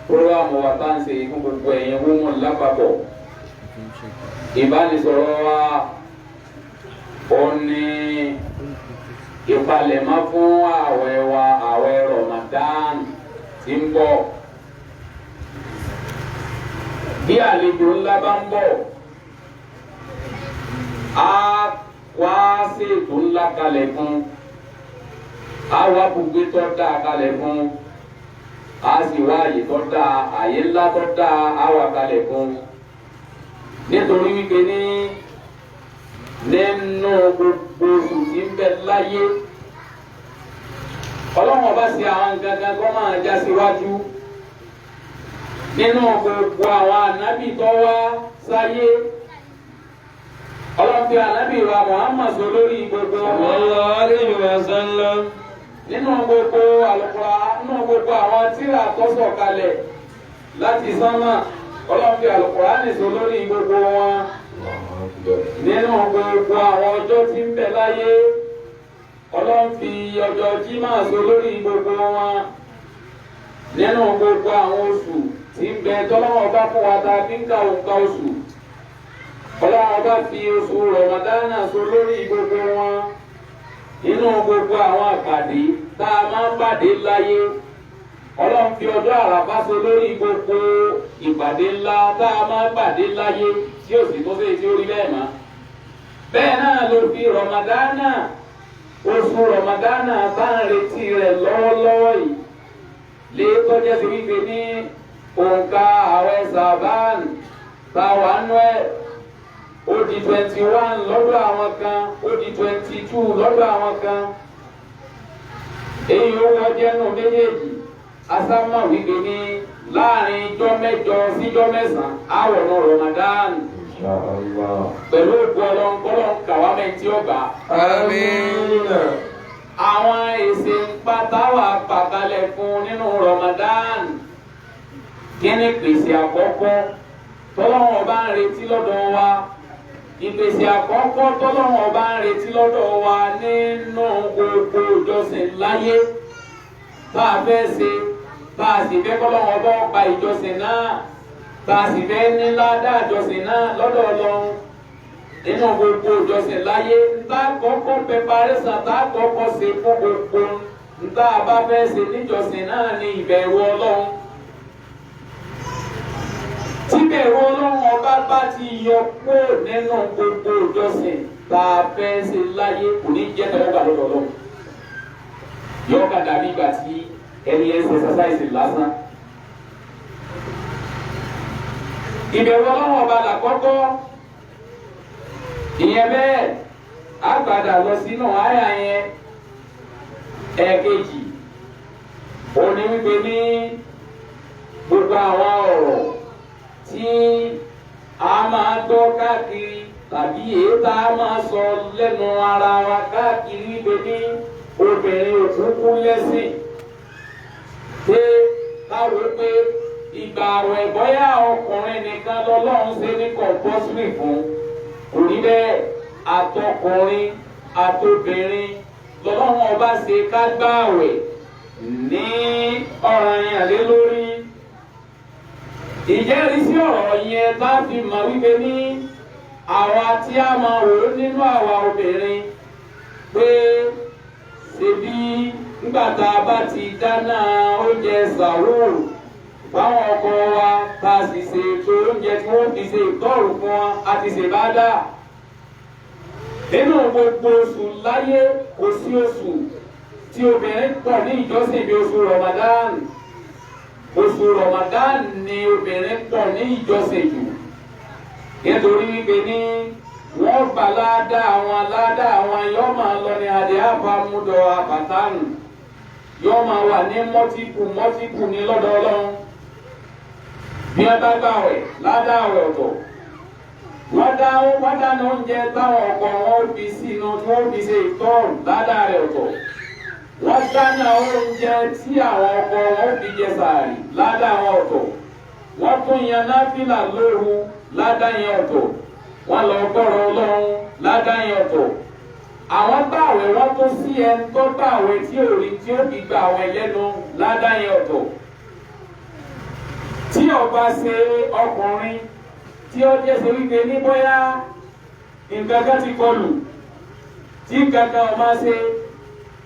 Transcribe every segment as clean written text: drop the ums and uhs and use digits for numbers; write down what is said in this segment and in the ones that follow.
prógámù wa tá ń ṣe fún gbogbo ẹ̀yin wúmọ̀ lápapọ̀. Ìbánisọ̀rọ̀ wa ó ní ìpalẹ̀mọ́ fún ààwẹ̀ wa, ààwẹ̀ Ramadan tí ń bọ̀. Bí àlejò ńlá bá ń bọ̀, a wá ṣètò ńlá kalẹ̀ fún, a wá gbogbo tó dáa kalẹ̀ fún, a sì wá àyè tó dáa, àyè ńlá tó dáa a wá kalẹ̀ fún. Nítorí wípé nínú gbogbo oṣù tí ń bẹ láyé, Ọlọ́run ọba ṣe àwọn gangan kó máa já síwájú nínú gbogbo àwọn ànábì tó wá sáyé. Ọlọ́run fi ànábì wa Muhammad sọ lórí gbogbo sallallahu alaihi wasallam. Nínú gbogbo Al-Qur'an, nínú gbogbo àwọn tírà tó sọ̀kalẹ̀ láti sánmà, Ọlọ́run fi Al-Qur'an sọ lórí gbogbo wọn. Nínú gbogbo àwọn ọjọ́ tí ń bẹ láyé, Ọlọ́run fi ọjọ́ Jímọ̀ sọ lórí gbogbo wọn. Nínú gbogbo àwọn oṣù tí ń bẹ tọ́lọ́wọ́ bá fún wa ta fi ń ka òǹkà oṣù, Ọlọ́run bá fi oṣù Ramadana sọ lórí gbogbo wọn. Nínú gbogbo àwọn àpàdé tá a máa ń pàdé láyé, Ọlọ́run fi ọjọ́ Àràfá sọ lórí gbogbo ìpàdé ńlá tá a máa ń pàdé láyé tí ó sì tó sí tí ó rí bẹ́ẹ̀ mọ́. Bẹ́ẹ̀ náà ló fi Ramadana, oṣù Ramadana bá ń retí rẹ̀ lọ́wọ́lọ́wọ́ yìí, lè tọ́jú sí wípé ní òǹkà àwẹ̀ Ṣàbán táwa nú ẹ̀ ó di 21 lọ́dọ̀ àwọn kan, ó di 22 lọ́dọ̀ àwọn kan. Èyí ó wọ́n jẹ́nu méjèèjì, asámọ̀ wípé ní láàrin ijọ́ mẹ́jọ síjọ́ mẹ́sàn-án àwọ̀nù Ramadan. Pẹ̀lú òkú ọlọ́nkọ́lọ́ kàwámẹ́ tí ó gbà. Àmín. Àwọn èsì pátáwà pàkalẹ̀ fún nínú Ramadan. Kí ni pèsè àkọ́kọ́ tọ́lọ́wọ́n bá ń retí lọ́dọ̀ wa? Ìpèsè àkọ́kọ́ tọ́lọ́wọ́n bá ń retí lọ́dọ̀ wa nínú gbogbo ìjọsìn láyé tá a fẹ́ ṣe, tá a sì fẹ́ kọ́lọ́wọ́n bá gba ìjọsìn náà, tá a sì fẹ́ ní ládàá ìjọsìn náà lọ́dọ̀ Ọlọ́run. Nínú gbogbo ìjọsìn láyé, ntá kọ́kọ́ preparation tá a kọ́kọ́ ṣe fún gbogbo ntá a bá fẹ́ ṣe níjọsìn náà ní ìbẹ̀rù Ọlọ́run. Tí bẹ̀rù Ọlọ́run ọba bá ti yọ kúrò nínú gbogbo ìjọsìn tá a fẹ́ ṣe láyé, kò ní jẹ́ tẹ́wọ́gbà lọ́dọ̀ Ọlọ́run. Yọ ká dàbí ìgbà tí ẹni ẹ̀ ń ṣe exercise lásán. Ìbẹ̀rù Ọlọ́run ọba làkọ́kọ́. Ìyẹn bẹ́ẹ̀ á gbàdà lọ sínú àyà yẹn. Ẹ̀ẹ̀kejì òní wípé ní gbogbo àwọn ọ̀rọ̀ tí a máa gbọ́ káàkiri tàbí èyí tá a máa sọ lẹ́nu ara wa káàkiri wípé ní obìnrin òkúkú lẹ́sìn. Pé káwé pé ìgbà àwẹ̀ bọ́yá ọkùnrin nìkan lọ́lọ́run ṣe ní compulsory fún. Kò rí bẹ́ẹ̀, àtọkùnrin àtobìnrin lọ́lọ́run ọba ṣe ká gbààwẹ̀ ní ọ̀ranyàn lé lórí. Ìjẹ́rìísí ọ̀rọ̀ yẹn bá fi mọ̀ wípé ní àwa tí a máa wò nínú àwa obìnrin pé ṣebí nígbà tá a bá ti dáná oúnjẹ sàwúrò fáwọn ọkọ wa tá a sì ṣe ètò oúnjẹ tí wọ́n fi ṣe ìtọ́rù fún wa a ti ṣe bá dà. Nínú gbogbo oṣù láyé kò sí oṣù tí obìnrin pọ̀ ní ìjọsìn bí oṣù Ramadan. Oṣù Ramadan ni obìnrin pọ̀ ní ìjọsìn jù. Nítorí wípé ní wọ́n gbà ládàá àwọn yóò máa lọ ní adé àbámúdọ̀ àbátánù. Yóò máa wà ní mọ́tíkù ní lọ́dọ̀ Ọlọ́run. Bí wọ́n bá gbààwẹ̀ ládàá àwẹ̀ ọ̀tọ̀. Wọ́n dáná oúnjẹ táwọn ọkọ wọn fi sínú tí wọ́n fi ṣe ìtọ́rù ládàá rẹ̀ ọ̀tọ̀. Wọ́n dáná oúnjẹ tí àwọn ọkọ wọn fi jẹ sàárì ládàá wọn ọ̀tọ̀. Wọ́n tún yan náfìlà lóru ládàá yẹn ọ̀tọ̀. Wọ́n lọ gbọ́rọ̀ Ọlọ́run ládàá yẹn ọ̀tọ̀. Àwọn gbààwẹ̀ wọ́n tún sí ẹni tó gbààwẹ̀ tí ò rí tí ó fi gbà àwẹ̀ lẹ́nu ládàá yẹn ọ̀tọ̀. ọba ṣe ọkùnrin tí ó jẹ́ ṣe wípé ní bóyá nǹkan kan ti kọlù tí nǹkan kan ọba ṣe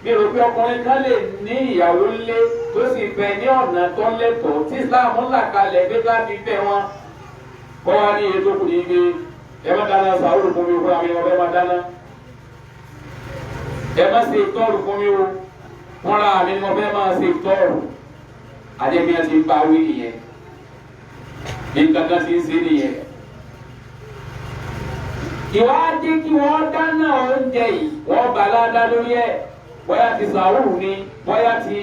bí rò pé ọkùnrin kan lè ní ìyàwó ńlé tó sì fẹ́ ní ọ̀nà tó lẹ́tọ̀ọ́ tí Islam là kalẹ̀ pé láti fẹ́ wọn kọ́ wa ní ètò kù ní gbé ẹ má dáná sàúrù fún mi fún àmì ọ̀bẹ má dáná ẹ má ṣe tọ́ọ̀rù fún mi o wọ́n ra àmì ọ̀bẹ má ṣe tọ́ọ̀rù àdébí ẹ ti ń bá wí nìyẹn ní kankan ti ń ṣe nìyẹn. ìwádìí kí wọ́n dáná oúnjẹ yìí wọ́n bá ládàá lórí ẹ̀ bóyá ti sàúrù ni bóyá ti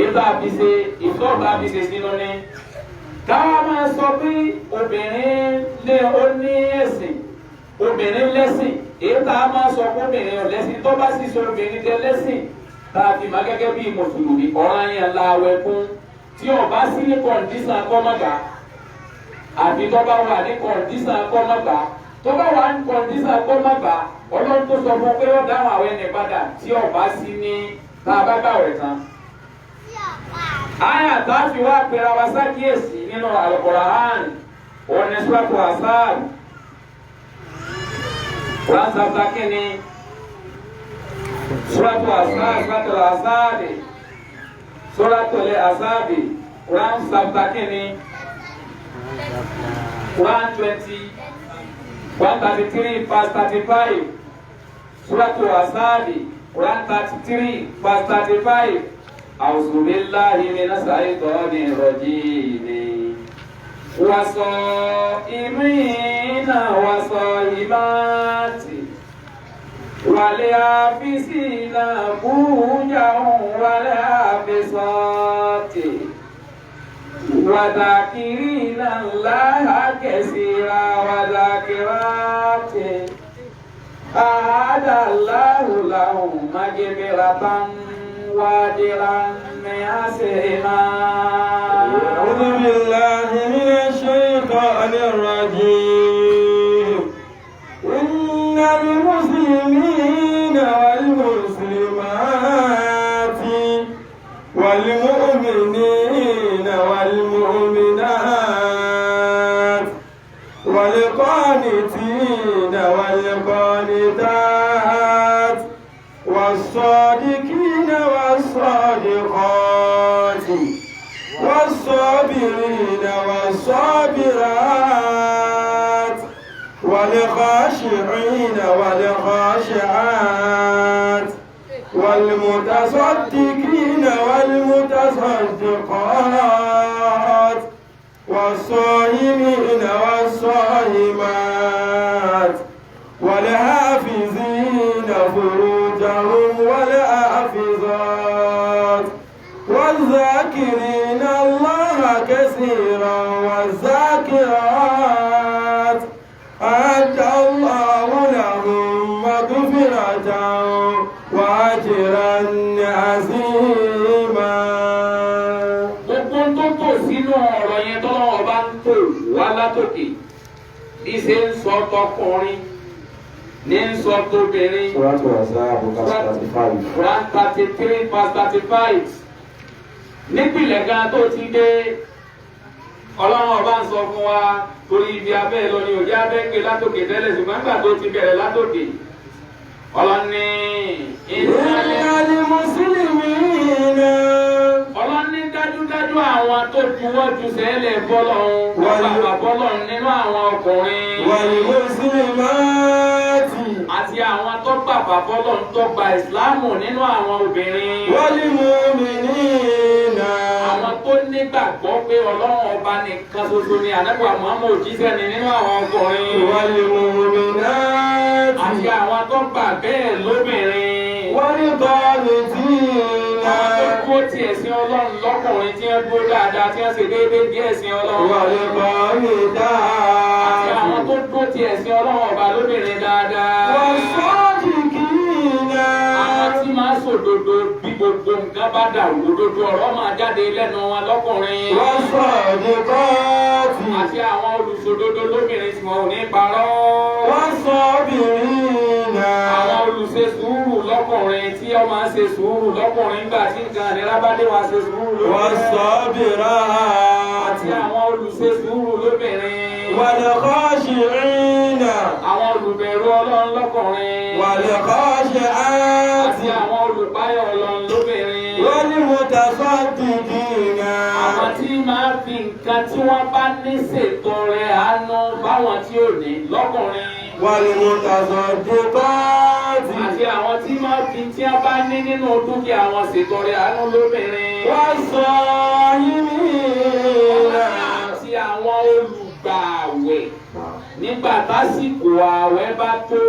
ètò àbíṣe ìtọ́ọ̀bù àbíṣe sínú ni. káwá máa sọ pé obìnrin lé ó ní ẹ̀sìn obìnrin lẹ́sìn ètò a máa sọ pé obìnrin ò lẹ́sìn tó bá sì sọ obìnrin tẹ lẹ́sìn tá a fi máa gẹ́gẹ́ bí mùsùlùmí ọ̀ràn yẹn la wẹ̀ fún tí ó bá sí ní kọ̀ǹdíṣàn kọ́mọ́gà àbí tó bá wà ní kọ̀ǹdíṣàn kọ́mọ́gà tó bá wà ní kọ̀ǹdíṣàn kọ́mọ́gà ọlọ́run tó sọ fún pé ó dáhùn àwọn ẹni padà tí ó bá sí ní tá a bá gbàwẹ̀ tán. àyà tá a fi wá pera wa sákìyèsí nínú Al-Qur'an òun ní Suratu Asad Quran chapter kínní Suratu Asad Suratul Asad Suratul Asad Quran chapter kínní Quran 133 verse 35 Suratul Asad Quran 33 verse 35 A'udhu billahi minash shaitonir rajim wasa'imina wasa'imati walhafizina furujahum walhafizati wadhakirina Allaha kaseera wadhakirati a'adda Allahu lahum maghfiratan وأجرا حسنا. أعوذ بالله من الشيطان الرجيم. إن المسلمين والمسلمات والمؤمنين والمؤمنات والقانتين والقانتات والصادقين والصادقات والصابرين والصابرات والخاشعين والخاشعات والمتصدقين والمتصدقات والصائمين والصائمات والحافظين فروجهم والحافظات والذاكرين الله كثيرا والذاكرات أعد الله لهم مغفرة وأجرا عظيما. gbogbo tó tò sínú ọ̀rọ̀ yẹn tọ́lọ́wọ́ bá ń tò wá látòkè bí ṣe ń sọ tọkùnrin ní ń sọ tóbìnrin. Quran 33 verse 35 nípìnlẹ̀ gan tó ti dé ọlọ́run ọba ń sọ fún wa torí ibi abẹ́ lọ ni òjá abẹ́ gbé látòkè tẹ́lẹ̀ ṣùgbọ́n nígbà tó ti bẹ̀rẹ̀ látòkè ọlọ́ni ìnáni mùsùlùmí náà. ọlọ́ni dájúdájú àwọn tó juwọ́ ju sẹ́lẹ̀ bọ́lọ́run bàbá bọ́lọ́run nínú àwọn ọkùnrin. wal muslimati. àti àwọn tó bàbá bọ́lọ́run tó gba ìsìláàmù nínú àwọn obìnrin. wal mu'minina. àwọn tó nígbàgbọ́ pé ọlọ́run ọba nìkan ṣoṣo ni ànábì Muhammad òjíṣẹ́ ni nínú àwọn ọkùnrin. wal mu'minati. àti àwọn tó gbà bẹ́ẹ̀ lóbìnrin. wal qanitina. àwọn tó dúró ti ẹ̀sìn ọlọ́run lọ́kùnrin tí wọ́n dúró dáadáa tí wọ́n ṣe déédéé bí ẹ̀sìn ọlọ́run. wal qanitati. àti àwọn tó dúró ti ẹ̀sìn ọlọ́run ọba lóbìnrin dáadáa. was-sadiqina. àwọn tí máa sòdodo bí gbogbo nǹkan bá dàrú òdodo ọ̀rọ̀ máa jáde lẹ́nu wọn lọ́kùnrin. was-sadiqati. àti àwọn olùsòdodo lóbìnrin tí wọn ò ní parọ́. was-sabirina. àwọn olùṣe sùúrù lọ́kùnrin tí ó máa ń ṣe sùúrù lọ́kùnrin gbà tí nǹkan ìnira bá dé wá ṣe sùúrù lóbìnrin. was-sabirati. àti àwọn olùṣe sùúrù lóbìnrin. والخاشعين àwọn olùbẹ̀rù ọlọ́run lọ́kùnrin. والخاشعات àti àwọn olùpáyọ̀ ọlọ́run lóbìnrin. والمتصدقين àwọn tí máa fi nǹkan tí wọ́n bá ní ṣètọrẹ àánú báwọn tí ò ní lọ́kùnrin. والمتصدقات àti àwọn tí máa fi tí wọ́n bá ní nínú dúkìá wọn ṣètọrẹ àánú lóbìnrin. والصائمين àti àwọn olùgbààwẹ̀ nígbà tásìkò ààwẹ̀ bá tó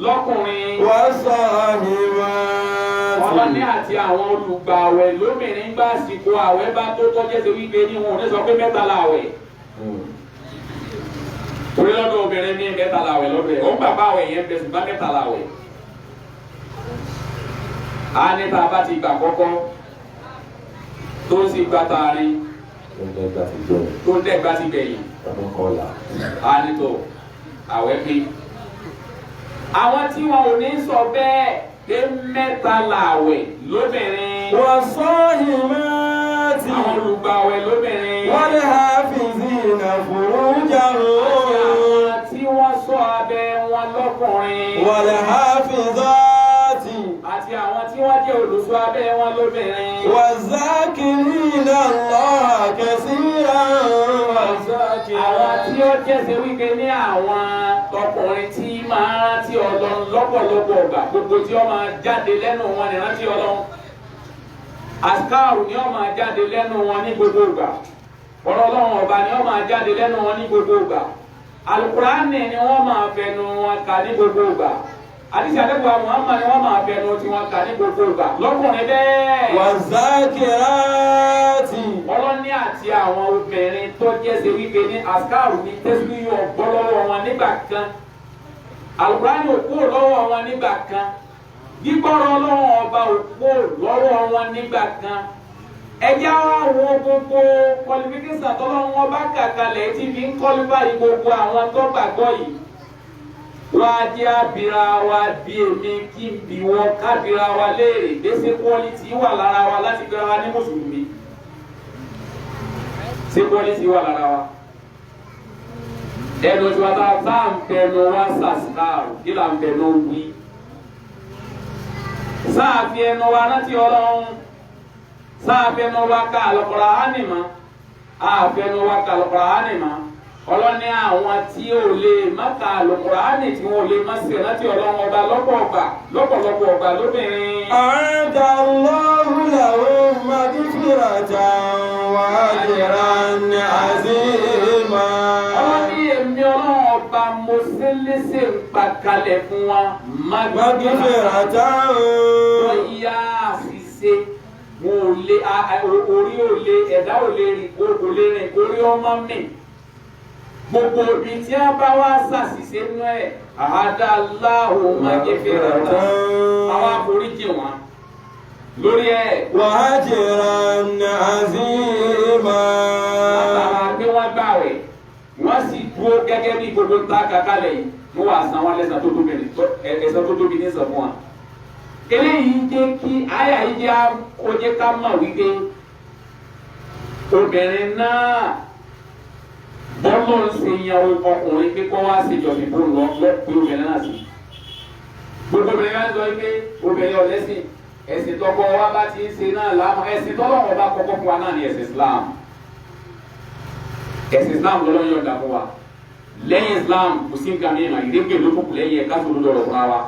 lọ́kùnrin. والصائمات ọlọ́ní àti àwọn olùgbààwẹ̀ lóbìnrin gbà àsìkò ààwẹ̀ bá tó tọ́jẹ́ sí wípé ní wọn ò ní sọ pé mẹ́ta làwẹ̀. torí lọ́dọ̀ obìnrin ní mẹ́ta làwẹ̀ lọ́dọ̀ ẹ̀ ó ń bàbá àwẹ̀ yẹn bẹ̀sùn bá mẹ́ta làwẹ̀. a ní tá a bá ti gbà kọ́kọ́ tó sì gbà tààrin tó dẹ́gbà ti gbẹ̀yìn a ní tó àwẹ̀ pé. àwọn tí wọn ò ní sọ bẹ́ẹ̀ pé mẹ́ta làwẹ̀ lóbìnrin. والصائمات àwọn olùgbàwẹ̀ lóbìnrin. والحافظين فروجهم àwọn tí wọ́n ṣọ́ abẹ́ wọn lọ́kùnrin. والحافظات àti àwọn tí wọ́n jẹ́ olùṣọ́ abẹ́ wọn lóbìnrin. والذاكرين الله كثيرا àwọn tí ó jẹ́sẹ̀ wípé ní àwọn tọkùnrin tí máa rántí Ọlọ́run lọ́pọ̀lọpọ̀ ọgbà gbogbo tí ó máa jáde lẹ́nu wọn ní rántí Ọlọ́run. àsìkáàrù ni ó máa jáde lẹ́nu wọn ní gbogbo ìgbà. ọ̀rọ̀ Ọlọ́run ọba ni ó máa jáde lẹ́nu wọn ní gbogbo ìgbà. Al-Qur'ani ni wọ́n máa fẹnu wọn kà ní gbogbo ìgbà. àdìsí àdẹ́gbà Muhammad ni wọ́n máa fẹnu tí wọ́n kà ní gbogbo ìgbà. lọ́kùnrin bẹ́ẹ̀. والذاكرات ọlọ́ní àti àwọn obìnrin tó jẹ́sẹ̀ wípé ní àsìkáàrù ní tẹ́sílíyù ọ̀gbọ́ lọ́wọ́ wọn nígbà kan. Al-Qur'ani ò kúrò lọ́wọ́ wọn nígbà kan. gbígbọ́rọ̀ Ọlọ́run ọba ò kúrò lọ́wọ́ wọn nígbà kan. ẹjẹ́ wa wo gbogbo qualification tọ́lọ́run wọn bá kà kalẹ̀ tí fi ń qualify gbogbo àwọn tó gbàgbọ́ yìí. wá jẹ́ àbíra wa bí èmi kí n bí wọn kábíra wa léèrè gbèsè quality wà lára wa láti gbéra wa ní mùsùlùmí. ṣé quality wà lára wa? ẹnu tí wọn bá ń bẹnu wá sàṣìláàrù kí là ń bẹnu wí. sáàfi ẹnu wa rántí Ọlọ́run sáàfi ẹnu wa ká Al-Qur'ani mọ́ àfi ẹnu wa ká Al-Qur'ani mọ́ ọlọ́ni àwọn tí ò lè má ká Al-Qur'ani tí wọn ò lè má ṣe rántí Ọlọ́run ọba lọ́pọ̀lọpọ̀ ọgbà lóbìnrin. أعد الله لهم مغفرة وأجرا عظيما ọlọ́ni èmi Ọlọ́run ọba mo ṣe léṣe ń pa kalẹ̀ fún wa مغفرة wọ́n yá àṣìṣe wọn ò lè orí ò lè ẹ̀dá ò lè rìn kó kò lè rìn kórí ọmọ mi gbogbo ibi tí a bá wá ṣàṣìṣe nú ẹ̀ àhádá aláhùn maghfirata àwọn àforíjì wọn lórí ẹ̀. وأجرا عظيما látara pé wọ́n gbààwẹ̀ wọ́n sì dúró gẹ́gẹ́ bí gbogbo ta kàkálẹ̀ yìí wọ́n wá san wọn lẹ́san tó tóbi ẹ̀san tó tóbi ní sàn fún wa. eléyìí jẹ́ kí àyà yìí jẹ́ kó jẹ́ ká mọ̀ wípé obìnrin náà bọ́lọ̀ ń ṣe yan ọkùnrin pé kó wá ṣe jọ̀bí bó lọ pé obìnrin náà sí. gbogbo obìnrin náà sọ pé obìnrin ọ̀lẹ́sìn ẹ̀sìn tọkọ wa bá ti ń ṣe náà láàmú ẹ̀sìn tọ́lọ́wọ́ bá kọ́kọ́ fún wa náà ní ẹ̀sìn Islam. ẹ̀sìn Islam lọ́lọ́ yọ̀ǹda fún wa lẹ́yìn Islam kò sí nǹkan mìíràn ìdíkè ló kúkú lẹ́yìn ẹ̀ka tó lọ́rọ̀ fún wa.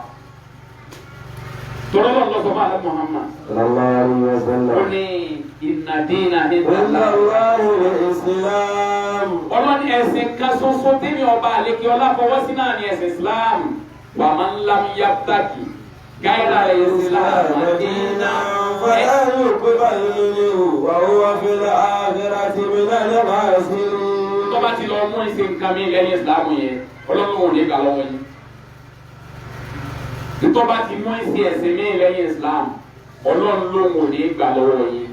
tọ́lọ́ lọ sọ fún alẹ́ Muhammad. ó ní inna dina الله الإسلام ọlọ́ni ẹ̀sìn kan ṣoṣo tẹ́mi ọba àlekè ọlá fọwọ́ sí náà ní ẹ̀sìn Islam wa man lam yabtaki ghayra al-Islam دينا فلا يقبل منه وهو في الآخرة من الخاسرين. tó bá ti lọ mú ẹ̀sìn nǹkan mi lẹ́yìn Islam yẹn ọlọ́run ò ní gbà lọ́wọ́ yín. tó bá ti mú ẹ̀sìn mi lẹ́yìn Islam ọlọ́run lòun ò ní gbà lọ́wọ́ yín.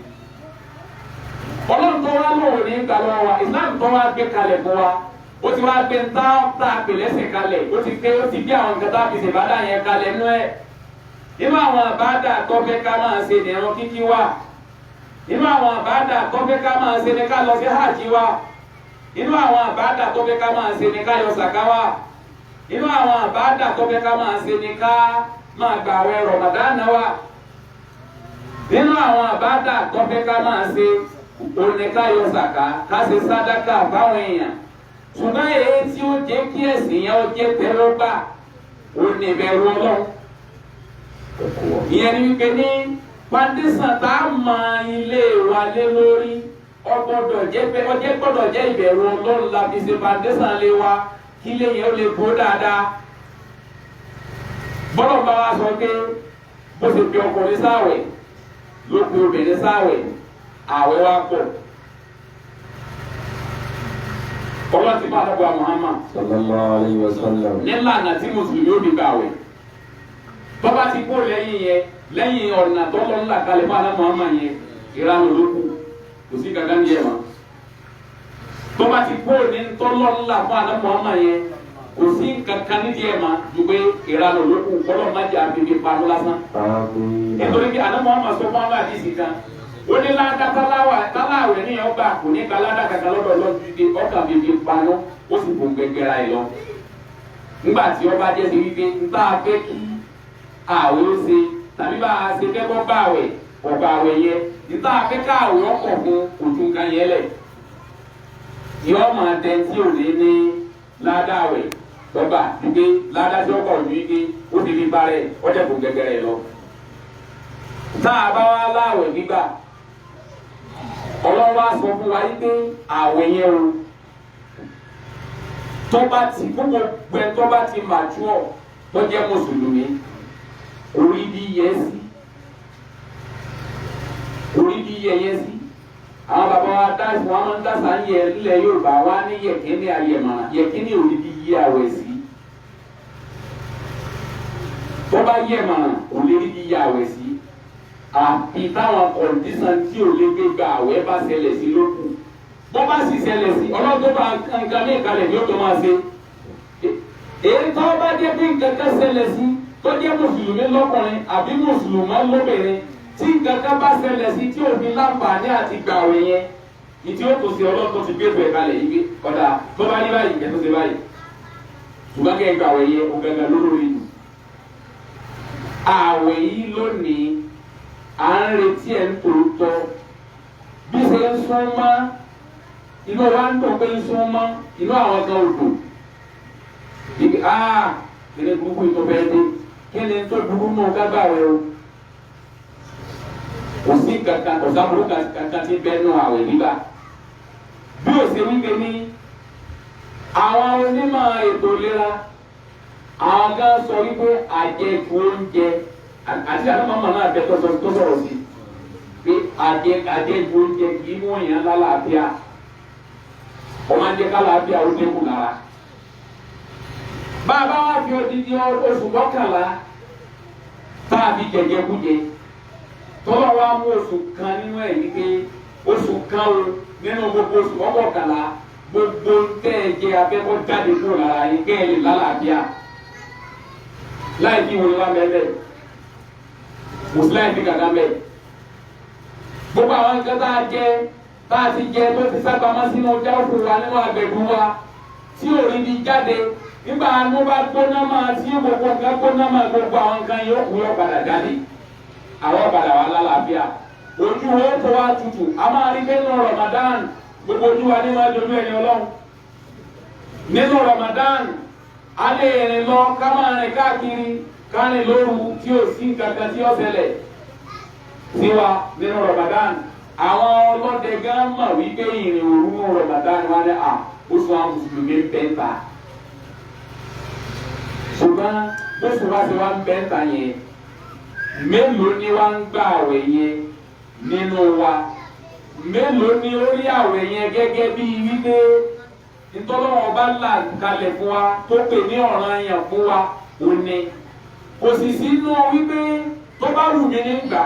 ọlọ́run tó wá lòun ò ní gbà lọ́wọ́ wa Islam tó wá gbé kalẹ̀ fún wa ó ti wá gbé ntá tá a pè lẹ́sìn kalẹ̀ ó ti gbé àwọn nǹkan tá a fi ṣèbádà yẹn kalẹ̀ nú ẹ̀. nínú àwọn àbádà tó fẹ́ ká máa ṣe ní ẹran kíkí wa nínú àwọn àbádà tó fẹ́ ká máa ṣe ní ká lọ sí hajj wa inú àwọn àbádà tó fẹ́ ká máa ṣe ni ká yọ sàká wà inú àwọn àbádà tó fẹ́ ká máa ṣe ni ká máa gbààwẹ̀ Ramadan wà nínú àwọn àbádà tó fẹ́ ká máa ṣe òní ká yọ sàká ká ṣe sàdákà fáwọn èèyàn ṣùgbọ́n èyí tí ó jẹ́ kí ẹ̀sìn yẹn ó jẹ́ tẹ́lọ́gbà òní ìbẹ̀rù Ọlọ́run ìyẹn ni wípé ní pàdésàn tá a mọ ilé wa lé lórí ọgbọ́dọ̀ jẹ́ pé ọjẹ́ gbọ́dọ̀ jẹ́ ìbẹ̀rù Ọlọ́run la fi ṣe pàdésàn lé wa kí ilé yẹn ó lè bó dáadáa bọ́lọ̀ bá wa sọ pé bó ṣe fi ọkùnrin sáwẹ̀ ló fi obìnrin sáwẹ̀ àwẹ̀ wa pọ̀ ọlọ́run ti bá àdàbọ̀ Muhammad sallallahu alaihi wasallam nílànà tí mùsùlùmí ó fi gbà wẹ̀ bọ́bá ti kó lẹ́yìn ọ̀nà tọ́lọ́ ńlá kalẹ̀ fún àdàbọ̀ Muhammad yẹn ìranù ló kù kò sí kankan ní ẹ̀ mọ́ bọ́bá ti kó ní tọ́lọ́ ńlá fún àdàbọ̀ Muhammad yẹn kò sí kankan ní díẹ̀ mọ́ ju pé ìranù ló kù kọ́lọ́ má jẹ́ àbíbí panu lásán nítorí pé àdàbọ̀ Muhammad sọ fún àwọn àdìsí kan ó ní ládá táláwẹ̀ ní ọgbà kò ní ka ládá kàkà lọ́dọ̀ lọ́dún ọkàn bíbí paná ó sì bò gbẹgbẹra ẹ̀ lọ. nígbà tí ọba jẹ́ sí wípé nta fẹ́ kí àwẹ̀ ó ṣe tàbí bá a ṣe fẹ́ kọ́ bá àwẹ̀ ọ̀gbà àwẹ̀ yẹn nta fẹ́ ká àwẹ̀ ọkọ̀ fún òtún kan yẹn lẹ̀. yọ máa dẹ tí ò ní ládá àwẹ̀ lọ́gbà wípé ládá tí ọkọ̀ ojú wípé ó ti fi bá rẹ̀ ọjọ́ bò gbẹgbẹra ẹ̀ lọ. tá a bá wá láwẹ̀ gbígbà ọlọ́wọ́ sọ fún wa yìí pé àwẹ̀ yẹn o tó bá ti gbogbo gbẹ tó bá ti mature tó jẹ́ mùsùlùmí orí bí yẹ sí àwọn bàbá wa dáìsí wọn máa ń dásà ń yẹ nílẹ̀ Yorùbá wa ní yẹ̀kínní ayẹ̀mọ̀ràn yẹ̀kínní orí bí yí àwẹ̀ sí tó bá yẹ̀mọ̀ràn orí bí yí àwẹ̀ sí àfi táwọn kọ̀ǹdíṣàn tí ò lè gbé gba àwẹ̀ bá ṣẹlẹ̀ sí lókù bó bá sì ṣẹlẹ̀ sí ọlọ́dún bá nǹkan ní ìkàlẹ̀ ní ó tó máa ṣe èyí tó bá jẹ́ pé nǹkan kan ṣẹlẹ̀ sí tó jẹ́ mùsùlùmí lọ́kùnrin àbí mùsùlùmá lóbìnrin tí nǹkan kan bá ṣẹlẹ̀ sí tí òfin láǹfààní àti gbà àwẹ̀ yẹn ní tí ó tó ṣe ọlọ́dún ti gbé bẹ̀ kalẹ̀ yìí ọ̀dà tó bá ní báyìí kẹ́ tó ṣe báyìí ṣùgbọ́n kẹ́ gbà àwẹ̀ yẹn ó gẹ́gẹ́ lólórí àwẹ̀ yìí lónìí à ń retí ẹ̀ ń tòótọ́ bí ṣe ń sún mọ́ inú wa ń dùn pé ń sún mọ́ inú àwọn kan ò dùn ibi kíni burúkú yìí tó fẹ́ dé kíni tó burú mọ́ gágbá rẹ o kò sí kankan kò sábúrú kankan tí bẹ́ẹ̀ nù àwẹ̀ nígbà bí ó ṣe wípé ní àwọn onímọ̀ ètò ìlera àwọn kan sọ wípé àjẹkù oúnjẹ àti àdúgbò náà bẹ tó sọ̀rọ̀ sí pé àjẹjù oúnjẹ kì í mú èèyàn lálàáfíà ọmọ ajẹ kálàáfíà ó dínkù lára. bàbá wa fi odidi oṣù mọ́kànlá tá a fi jẹjẹkújẹ tọ́lọ́ wa mú oṣù kan nínú ẹ̀ yìí pé oṣù kan o nínú gbogbo oṣù mọ́kànlá gbogbo tẹ́ ẹ jẹ abẹ́kọ̀ jáde kúrò lára yín kẹ́ ẹ lè lálàáfíà láì kí wọlé wa mẹ́lẹ̀ mùsùlùmí gàdá mẹ gbogbo àwọn nǹkan tá a ti jẹ tó ti sábàámọ́ sínú jáwófù wa nínú àgbẹ̀dù wa tí òrí di jáde nígbà àánú bá gbóná máa tí gbogbo nǹkan gbóná máa gbogbo àwọn nǹkan yóò kú yọ padà jáde àwọn padà wà lálàáfíà ojú wo tó wá tutù a máa rí pé nínú Ramadan gbogbo ojú wa ní máa dojú ẹni Ọlọ́run nínú Ramadan a lè rìn lọ ká máa rìn káàkiri kánì lóru tí ó sí kankan tí ó ṣẹlẹ̀ sí wa nínú Ramadan àwọn ọlọ́dẹ gan mọ̀ wípé ìrìn òru nínú Ramadan wà ní oṣù àwọn mùsùlùmí ń bẹ́ ń ta ṣùgbọ́n bóṣù wá sí wa ń bẹ́ ń ta yẹn mélòó ni wá ń gbà àwẹ̀ yẹn nínú wa mélòó ni ó rí àwẹ̀ yẹn gẹ́gẹ́ bí wípé ìtọ́lọ́wọ́ bá là kalẹ̀ fún wa tó pè ní ọ̀ranyàn fún wa òní kò sì sínú wípé tó bá wù mí nígbà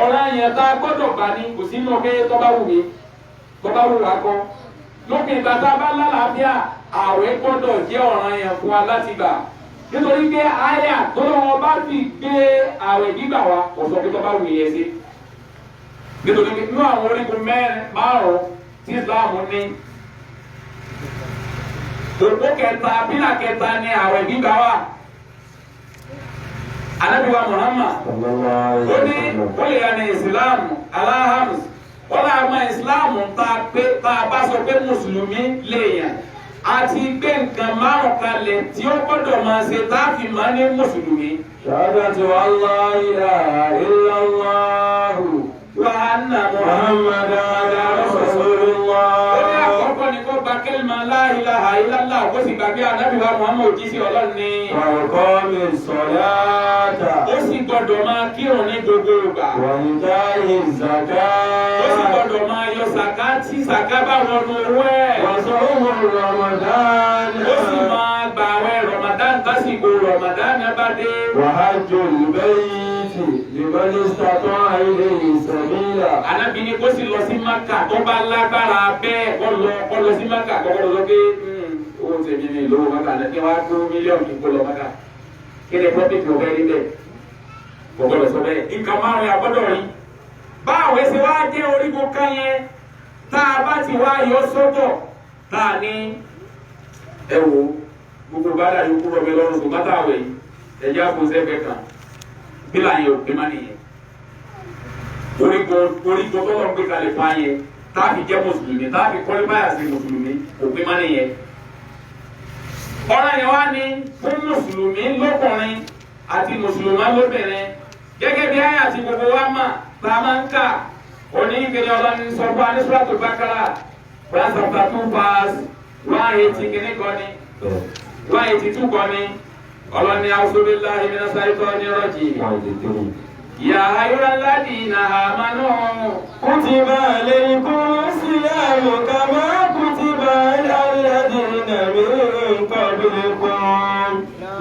ọ̀ranyàn tá a gbọ́dọ̀ gbà ní kò sínú pé tó bá wù mí tó bá wù wá kọ́ lókè ìgbà tá a bá lálàáfíà àwẹ̀ gbọ́dọ̀ jẹ́ ọ̀ranyàn fún wa láti gbà nítorí pé àyà tó lọ́wọ́ bá fi gbé àwẹ̀ gbígbà wa kò sọ pé tó bá wù yẹn sí nítorí pé inú àwọn orígun márùn-ún tí Islam ní òpó kẹta pílà kẹta ni àwẹ̀ gbígbà wà. Ànábì wa Muhammad ó ní ó lè yà ní ìsìláàmù aláhàmù wọ́n lè àmọ́ ìsìláàmù tá a bá sọ pé mùsùlùmí lè yàn àti gbé nǹkan márùn kalẹ̀ tí ó gbọ́dọ̀ máa ṣe tá a fi máa ní mùsùlùmí. Shahadatu Allah ilaha illallah wa anna Muhammadan rasulullah. Ó ní àkọ́kọ́ ni kó gba kẹ́lìmà la ilaha illallah kó sì gbàgbé Ànábì wa Muhammad òjíṣẹ́ Ọlọ́run ni. Wa iqami salata. Ó sì gbọ́dọ̀ máa kírun ní gbogbo ìgbà. Wa ita'i zakat. Ó sì gbọ́dọ̀ máa yọ sàká tí sàká bá wọnú owó ẹ̀. Wa sawmu Ramadan. Ó sì máa gbààwẹ̀ Ramadan tásìkò Ramadan bá dé. Wa hajjul bayti liman istata'a ilayhi sabila. Ànábì ní kó sì lọ sí Mákà tó bá lágbára bẹ́ẹ̀ kó lọ sí Mákà kọ́kọ́ lọ pé owó tèmi ní ìlú Mákà ní kí wọ́n á tó mílíọ̀nù kí n kó lọ Mákà. Kí ni pọ́pìtì ọ̀fẹ́ rí bẹ́ẹ̀? Kò gbọ́dọ̀ sọ bẹ́ẹ̀. Nǹkan márùn-ún àgbọ́dọ̀ rí. Báwo ṣe wá jẹ́ orígun kan yẹn tá a bá ti wá yọ sọ́tọ̀ tá a ní ẹ wo gbogbo bàdà yòókù rọ̀bẹ lọ́rùn kò bá tàwẹ̀ yìí ẹ̀jẹ̀ àkóṣẹ́fẹ́ kan bí láyé òpin má nìyẹn. Orígun tó lọ́n gbé kalẹ̀ fún ayẹ tá a fi jẹ́ mùsùlùmí tá a fi kọ́lé báyà sí mùsùlùmí òpin má nìyẹn. Ọ̀rọ̀ yẹn wá ní fún mùsùlùmí lọ́kùnrin àti mùsùlùmá lóbìnrin gẹ́gẹ́ bí ayé àti gbogbo wa mà tá a máa ń kà òní ìgbéni Ọlọ́run sọ fún anísúrátù Bákárà Quran chapter 2 verse 180 kìíní kan ní 182 kan ní Ọlọ́run ní a'udhu billahi minash shaitonir rajim. Ya ayyuhal ladhina amanu kutiba alaykumus siyamu kama kutiba alal ladhina min qablikum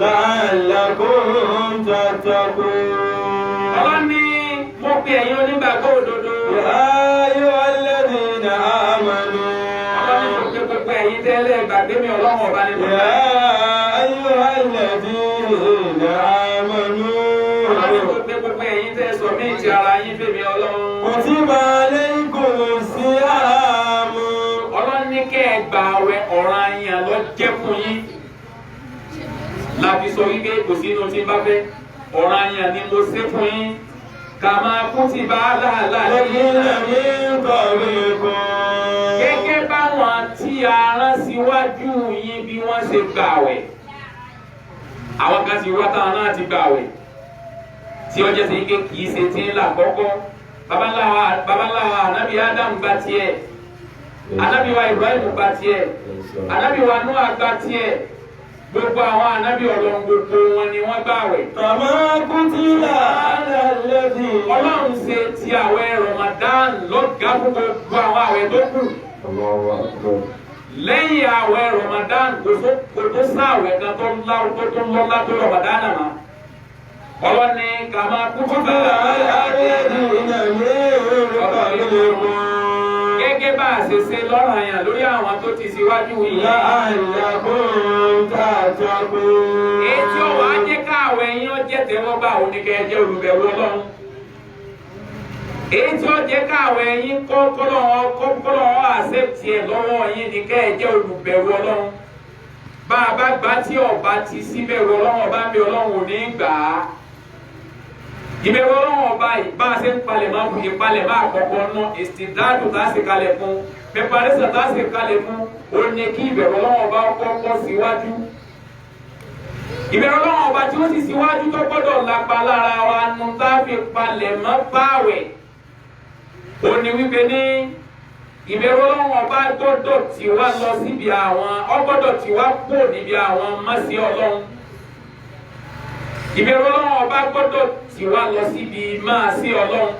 la'allakum tattaqun. Ọlọ́run ní mo pe ẹ̀yin onígbàgbọ́ òdodo. Ya ayyuhal ladhina amanu. Ọlọ́run ní mo pe gbogbo ẹ̀yin tẹ́lẹ̀ gbàgbé mi Ọlọ́run ọba ní gbogbo. Ya ayyuhal ladhina amanu. Ọlọ́run ní mo pe gbogbo ẹ̀yin tẹ́ sọ mí ti ara yín fèmí Ọlọ́run. Kutiba alaykumus siyamu. Ọlọ́run ní kẹ́ ẹ gbà àwẹ̀ ọ̀ranyàn ló jẹ́ fún yín. Láti sọ wípé kò sínú tí n bá fẹ́ ọ̀ranyàn ni mo ṣe fún yín. Kama kutiba alal ladhina min qablikum. Gẹ́gẹ́ báwọn tí a rán síwájú yín bí wọ́n ṣe gbààwẹ̀. Àwọn kan ti wá táwọn náà ti gbààwẹ̀. Tí ọjọ́ sì ń ké kìí ṣe tí ń là kọ́kọ́. Babaláwa Ànábì Ádámù gba tiẹ̀. Ànábì wa Ibrahim gba tiẹ̀. Ànábì wa Nóà gba tiẹ̀. Gbogbo àwọn ànábì Ọlọ́run gbogbo wọn ni wọ́n gbààwẹ̀. Kama kutiba alal ladhina. Ọlọ́run ṣe ti àwẹ̀ Ramadan lọ́gàá fún gbogbo àwọn àwẹ̀ tó kù. Lẹ́yìn àwẹ̀ Ramadan kò tó sáwẹ̀ kan tó lọ́lá tó Ramadan náà. Ọlọ́run ní kama kutiba alal ladhina min qablikum. Gẹ́gẹ́ bá a ṣe ṣe lọ́ranyàn lórí àwọn tó ti ṣíwájú yìí. La'allakum tattaqun. Èyí tí ó wàá jẹ́ káàwẹ̀ yín ó jẹ́ tẹ́wọ́gbà oníkẹ́ jẹ́ olùbẹ̀wò Ọlọ́run. Èyí tí ó jẹ́ káàwẹ̀ yín kọ́lọ́wọ́ àṣẹ́tì ẹ̀ lọ́wọ́ yín ní kẹ́ ẹ jẹ́ olùbẹ̀wò Ọlọ́run. Bá a bá gbà tí ọba ti síbẹ̀wò Ọlọ́run ọba mi Ọlọ́run ò ní gbà á. Ìbẹ̀rù Ọlọ́run ọba yìí bá a ṣe ń palẹ̀mọ́ fún ìpalẹ̀mọ́ àkọ́kọ́ ná ìsìndáàdù tá a ṣe kalẹ̀ fún pẹparísà tá a ṣe kalẹ̀ fún ó ní kí ìbẹ̀rù Ọlọ́run ọba kọ́kọ́ síwájú. Ìbẹ̀rù Ọlọ́run ọba tí ó sì síwájú tó gbọ́dọ̀ lápá lára wa nu tá a fi palẹ̀mọ́ báwẹ̀. Ó ní wípé ní ìbẹ̀rù Ọlọ́run ọba gbọ́dọ̀ tì wá lọ síbi àwọn ọgbọ́dọ̀ tì wá kó níbi àwọn mọ́sí Ọlọ́run. Ìbẹ̀rù Ọlọ́run ọba gbọ́dọ̀ tì wá lọ síbi máa sí Ọlọ́run.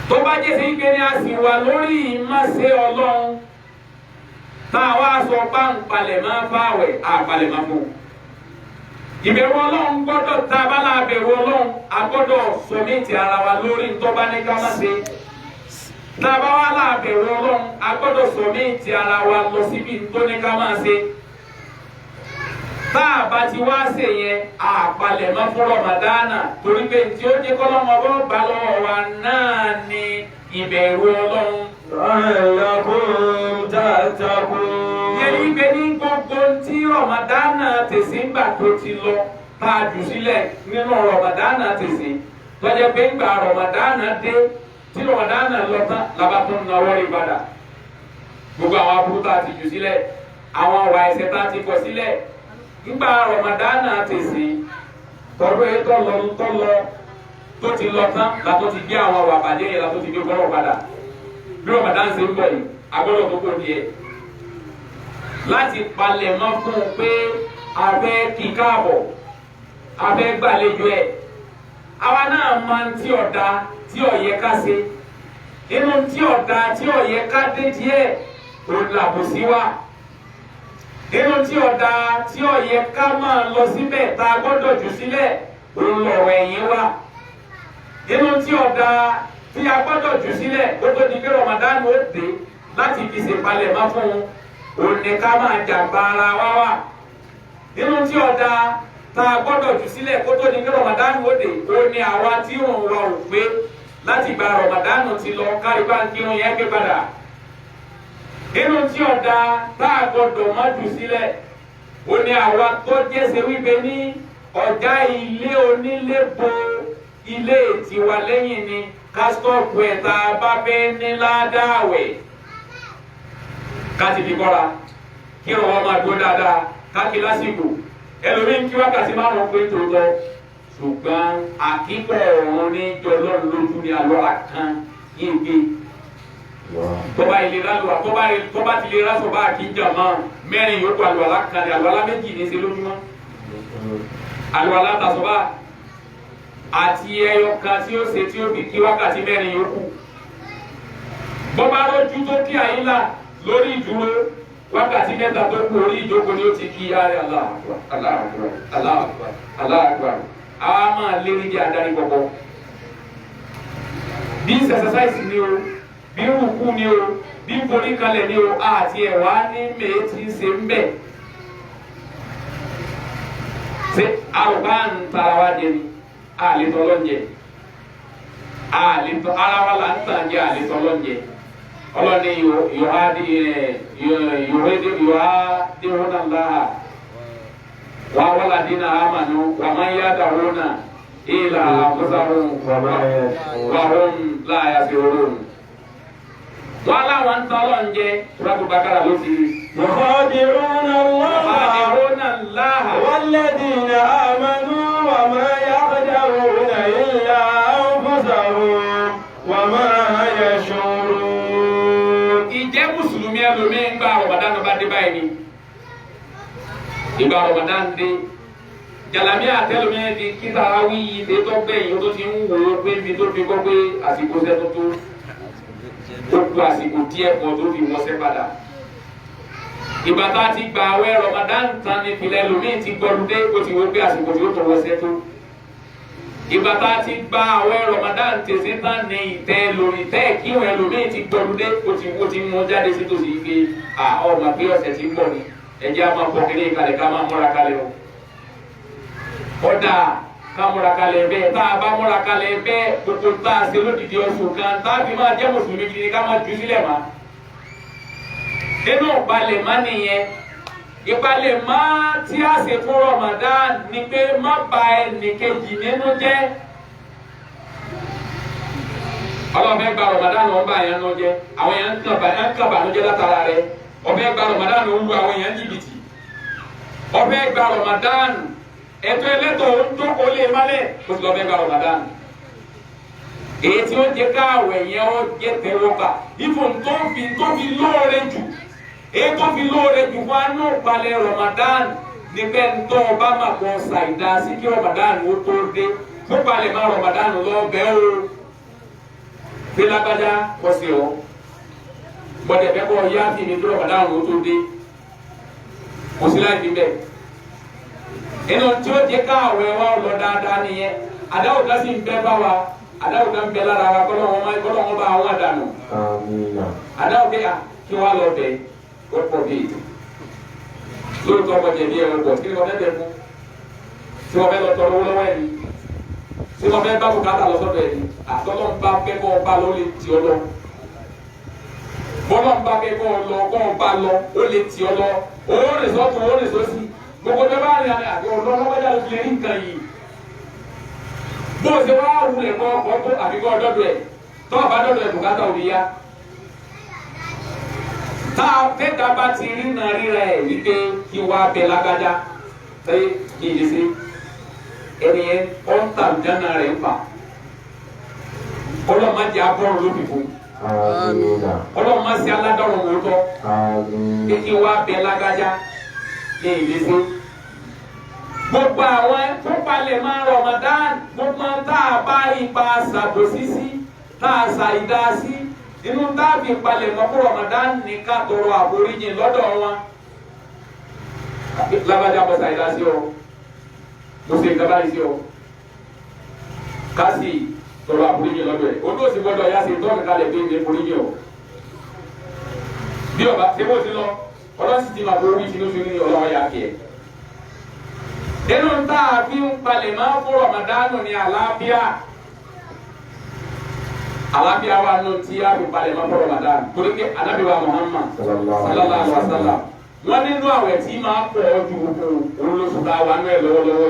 Tó bá jẹ́ sí pé ní a sì wà lórí máa sí Ọlọ́run tá a wá sọ bá ń palẹ̀ máa fáwẹ̀ àpalẹ̀ máa fún. Ìbẹ̀rù Ọlọ́run gbọ́dọ̀ tá a bá lábẹ̀rù Ọlọ́run a gbọ́dọ̀ sọ̀mìtì ara wa lórí tó bá ní ká má ṣe. Tá a bá wá lábẹ̀rù Ọlọ́run a gbọ́dọ̀ sọ̀mìtì ara wa lọ síbi tó ní ká má ṣe. Tá a bá ti wá ṣe yẹn àpalẹ̀ máa fún Ramadana torí pé tí ó jẹ́ kọ́lọ́mọ bọ́ bá lọ́wọ́ wa náà ni ìbẹ̀rù Ọlọ́run. La'allakum لكم. yẹn ní gbé ní gbogbo tí Ramadan tẹ̀sí ńgbà tó ti lọ tá a jù sílẹ̀ nínú Ramadan tẹ̀sí lọ́jọ́ pé ńgbà Ramadan dé tí Ramadan lọ tán labatún náwó rí padà gbogbo àwọn aburú tá a ti jù sílẹ̀ àwọn ọ̀wà ẹ̀ṣẹ̀ tá a ti kọ̀ sílẹ̀ ńgbà Ramadan tẹ̀sí tọ́lọ́ ètò lọ tó ti lọ tán látó ti gbé àwọn ọ̀wà àbàjẹ́ yẹn látó ti gbé gbọ́dọ̀ padà bí Ramadan ṣe ń bọ̀ yìí agbọ́dọ̀ tó kó díẹ̀ láti palẹ̀ mọ́ fún un pé abẹ́ kí káàbọ̀ abẹ́ gbàlejò ẹ̀ àwa náà máa ń tí ọ̀dà tí ọ̀yẹ́ ká ṣe inú tí ọ̀dà tí ọ̀yẹ́ ká dé díẹ̀ òun làbòsí wà inú tí ọ̀dà tí ọ̀yẹ́ ká máa lọ síbẹ̀ tá a gbọ́dọ̀ jù sílẹ̀ òun lọ̀rọ̀ ẹ̀yìn wà inú tí ọ̀dà tí a gbọ́dọ̀ jù sílẹ̀ ó tó di pé Ramadan ó dé láti fi ṣèpalẹ̀ mọ́ fún un òní ká máa jàmbá ara wa wà nínú tí ọ̀dà tá a gbọ́dọ̀ jù sílẹ̀ kó tó ní kí Ramadan ó dé òní àwa tí òun wà ò pé láti gba Ramadan ti lọ kárí bá ń kírun yẹn gbé padà nínú tí ọ̀dà tá a gbọ́dọ̀ má jù sílẹ̀ òní àwa tó jẹ́sẹ̀ wípé ní ọ̀gá ilé onílé bo ilé tiwa lẹ́yìn ni kásítọ̀pù ẹ̀ tá a bá fẹ́ ní ládàáwẹ̀ káti fi kọ́ra kí ọ̀rọ̀ máa dúró dáadáa káàkì lásìkò ẹlòmíín kí wákàtí márùn-ún pé tòótọ́ ṣùgbọ́n àkíkọ̀ ọ̀run ní jọlọ́run lójú ní àlọ́ra kan yíǹde tọ́ba ìlera lọ́wọ́ tọ́ba ti lè rásọ̀ bá àkíjà máa mẹ́rin yòókù àlọ́ra kan ní àlọ́ra méjì ní í ṣe lójúmọ́ àlọ́ra tàṣọ́bà àti ẹyọ kan tí ó ṣe tí ó fi kí wákàtí mẹ́rin yòókù bọ́bá lójú tó kí àyílà lórí ìdúró wákàtí mẹ́ta tó kú orí ìjókòó ni ó ti kí ayé Allahu Akbar Allahu Akbar Allahu Akbar àwa máa lérí bí adarí kọ̀kọ́ bí exercise ni o bí rúkú ni o bí forí kalẹ̀ ni o àti ẹ̀wá ní mẹ́ẹ̀tì ṣe ń bẹ̀ ṣe àrùbá ń tara wá jẹ ni àletọ́ lọ́njẹ àletọ́ ara wa là ń tàn jẹ àletọ́ lọ́njẹ ọlọ́ni yuhadihuna Allah wa waladina amanu wa man yad'una ila anfusihim wa hum la yash'urun. wọ́n láwọn ń tọ́lọ̀ ń jẹ́ Suratul Baqara ló ti rí. yukhadi'una Allah walladina amanu wa ma yakhda'una illa anfusahum wa ma yash'urun. ìjẹ́ mùsùlùmí ẹlòmíín ń gba Ramadan bá dé báyìí ni ìgbà Ramadan dé jalami àtẹlómìín di kíta awí yìí tẹ tó gbẹ̀yìn tó ti ń wò ó pé ibi tó fi kọ́ pé àsìkò sẹ́tọ́ tó gbogbo àsìkò díẹ̀ kan tó fi wọ́n sẹ́ padà. ìgbà tá a ti gba àwẹ̀ Ramadan tán ní ìpìlẹ̀ ẹlòmíín ti gbọ́dún dé ó ti wò pé àsìkò tí ó tọ̀ wọ́n sẹ́ tó. ìgbà tá a ti gba àwẹ̀ Ramadan tẹ̀sí tán ní ìtẹ́ lórí tẹ́ kí òun ẹlòmíín ti gbọ́dún dé ó ti mú jáde sí tòsí ike ọmọ pé ọ̀sẹ̀ ti ń bọ̀ ni ẹ̀jẹ̀ á máa pọ̀ kí ní ìkàlẹ̀ ká máa múra kalẹ̀ o. ọ̀dà ká múra kalẹ̀ bẹ́ẹ̀ tá a bá múra kalẹ̀ bẹ́ẹ̀ gbogbo tá a ṣe lódìdí oṣù kan tá a fi máa jẹ́ mùsùlùmí gidi ká máa jù sílẹ̀ ma. inú ìpalẹ̀ má nìyẹn ìpalẹ̀ má tí a ṣe fún Ramadan ni pé má ba ẹnìkejì nínú jẹ́. ọlọ́fẹ́ gba Ramadan wọn bá yẹn nù jẹ́ àwọn yẹn ń kàn bànújẹ́ látara rẹ̀ ọfẹ́ gba Ramadan wọn lu àwọn yẹn jìbìtì ọfẹ́ gba Ramadan ẹ̀tọ́ ẹlẹ́tọ̀ jókòó lè malẹ̀ kó ti lọ bẹ́ẹ̀ gba Ramadan èyí tí ó jẹ káwẹ̀ yẹn ó jẹ tẹwọ́gbà ifo ntọ́fi lóore jù èyí tó fi lóore jù fún anú balẹ̀ Ramadan níbẹ̀ ntọ́ ọba máa kọ́ ṣàìdá sí kí Ramadan ó tó dé tó balẹ̀ má Ramadan lọ bẹ́ẹ̀ o bí lágbájá kọ́ sí ọ gbọ́dọ̀ bẹ́ẹ̀ kọ́ yá fi mi tó Ramadan ó tó dé kò sí láì fi bẹ́ẹ̀ inú tí ó jẹ káwé wa lọ dáadáa nìyẹn adáwò kan sì ń bẹ bá wa adáwò kan bẹ lára wa kọlọ wọn bá wọn dànù adáwò bẹ kí wọn lọ bẹ ó pọ̀ bíi lóòótọ́ ọkọ jẹ̀bi ẹ̀ ọ̀pọ̀ kí ni wọ́n fẹ́ bẹ fún tí wọ́n fẹ́ lọ tọrọ owó lọ́wọ́ ẹ̀ ni tí wọ́n fẹ́ bá bùkátà lọ sọ́dọ̀ ẹ̀ ni àtọ́tọ́ ń bá fẹ́ kọ́ ọba ló lè ti ọ lọ bọ́lá ń bá kẹ́ kọ́ lọ kọ́ bá lọ ó lè tì ọ lọ ó rìn sọ́tún ó rìn sósì gbogbo tó bá rìn àti ọ̀dọ́ lọ́wọ́dá ló fi lè rí nǹkan yìí bó o ṣe wá wulẹ̀ kọ́ ọkọ̀ tó àbíkọ́ ọdọ́dọ̀ ẹ̀ tó ọba dọ́dọ̀ ẹ̀ bùkátà òbí yá tá a tẹ́ta bá ti rí náà ríra ẹ̀ wípé kí wá bẹ lágbájá ṣe kí n lè ṣe ẹni yẹn ó ń tà jẹ́nà rẹ̀ ń fà ọlọ́mọdé abọ́rùn ló fi fún ọlọ́mọdé aládọ́rùn wò tọ́ kí wá bẹ lágbájá kí n lè ṣe gbogbo àwọn tó palẹ̀ máa Ramadan gbogbo tá a bá ipa ṣàbòsísí tá a ṣàìdá sí inú tá a fi palẹ̀ mọ́ fún Ramadan ní ká tọrọ àforíjì lọ́dọ̀ wọn lágbájá bọ́ ṣàìdá sí ọ mo ṣe nǹkan báyìí sí ọ ká sì tọrọ àforíjì lọ́dọ̀ ẹ̀ o tó sì gbọ́dọ̀ yá sí tọ́ọ̀nù kalẹ̀ pé ní àforíjì ọ bí ọba ṣe bó ti lọ ọlọ́sìn ti máa bó wí tinú ní ọlọ́wọ́ yá kí ẹ. Nínú tá a fi ń palẹ̀ máa fún Ramadanu ní àlàáfíà wa nù tí a fi palẹ̀ máa fún Ramadanu torí pé Ànábì wa Muhammad sallallahu alaihi wa sallam wọ́n nínú àwẹ̀ tí máa pọ̀ ju olóṣù tá a wà nù ẹ̀ lọ́wọ́lọ́wọ́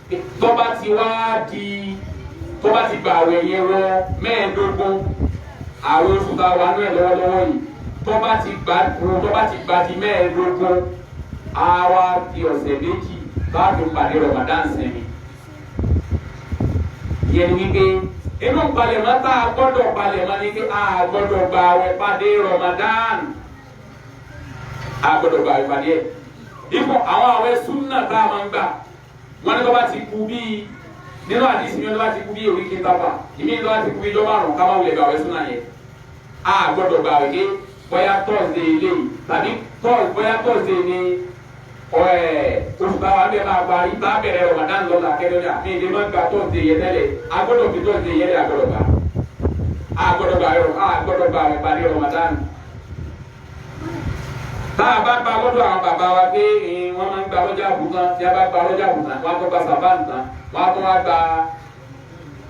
yìí tọ́ba ti gba àwẹ̀ yẹn wọ mẹ́ẹ̀ẹ́dógún àwọn oṣù tá a wà nù ẹ̀ lọ́wọ́lọ́wọ́ yìí tọ́ba ti gba di mẹ́ẹ̀ẹ́dógún àwa di ọ̀sẹ̀ méjì báàbí pàdé Ramadan sẹ́mi yẹn wípé inú palẹ̀mọ́ tá a gbọ́dọ̀ palẹ̀mọ́ ni pé a gbọ́dọ̀ gba àwẹ̀ pàdé Ramadan a gbọ́dọ̀ gba àwẹ̀ pàdé ẹ̀ ipò àwọn àwẹ̀ súnà tá a máa ń gbà wọ́n ní tó bá ti kú bíi nínú àdìsí mi tó bá ti kú bíi èwe kí n tàpá ìmí tó bá ti kú bíi ìjọba àrùn ká má wulẹ̀ gba àwẹ̀ súnà yẹn a gbọ́dọ̀ gba àwẹ̀ ké bóyá Thursday eléyìí tàbí bóyá Thursday ni oṣù táwa bẹ máa parí bá bẹ̀rẹ̀ Ramadan lọ́la kẹ́lẹ́dà ní ìdí máa ń gba Thursday yẹn tẹ́lẹ̀ agbọ́dọ̀ fi Thursday yẹn lẹ́ agbọ́dọ̀ gba ìparí Ramadan. tá a bá gba lọ́dọ̀ àwọn bàbá wa pé wọ́n máa ń gba lọ́jà àbùtán tí a bá gba lọ́jà àbùtán wọ́n á tó gba sàbáàn tán wọ́n á tó wá gba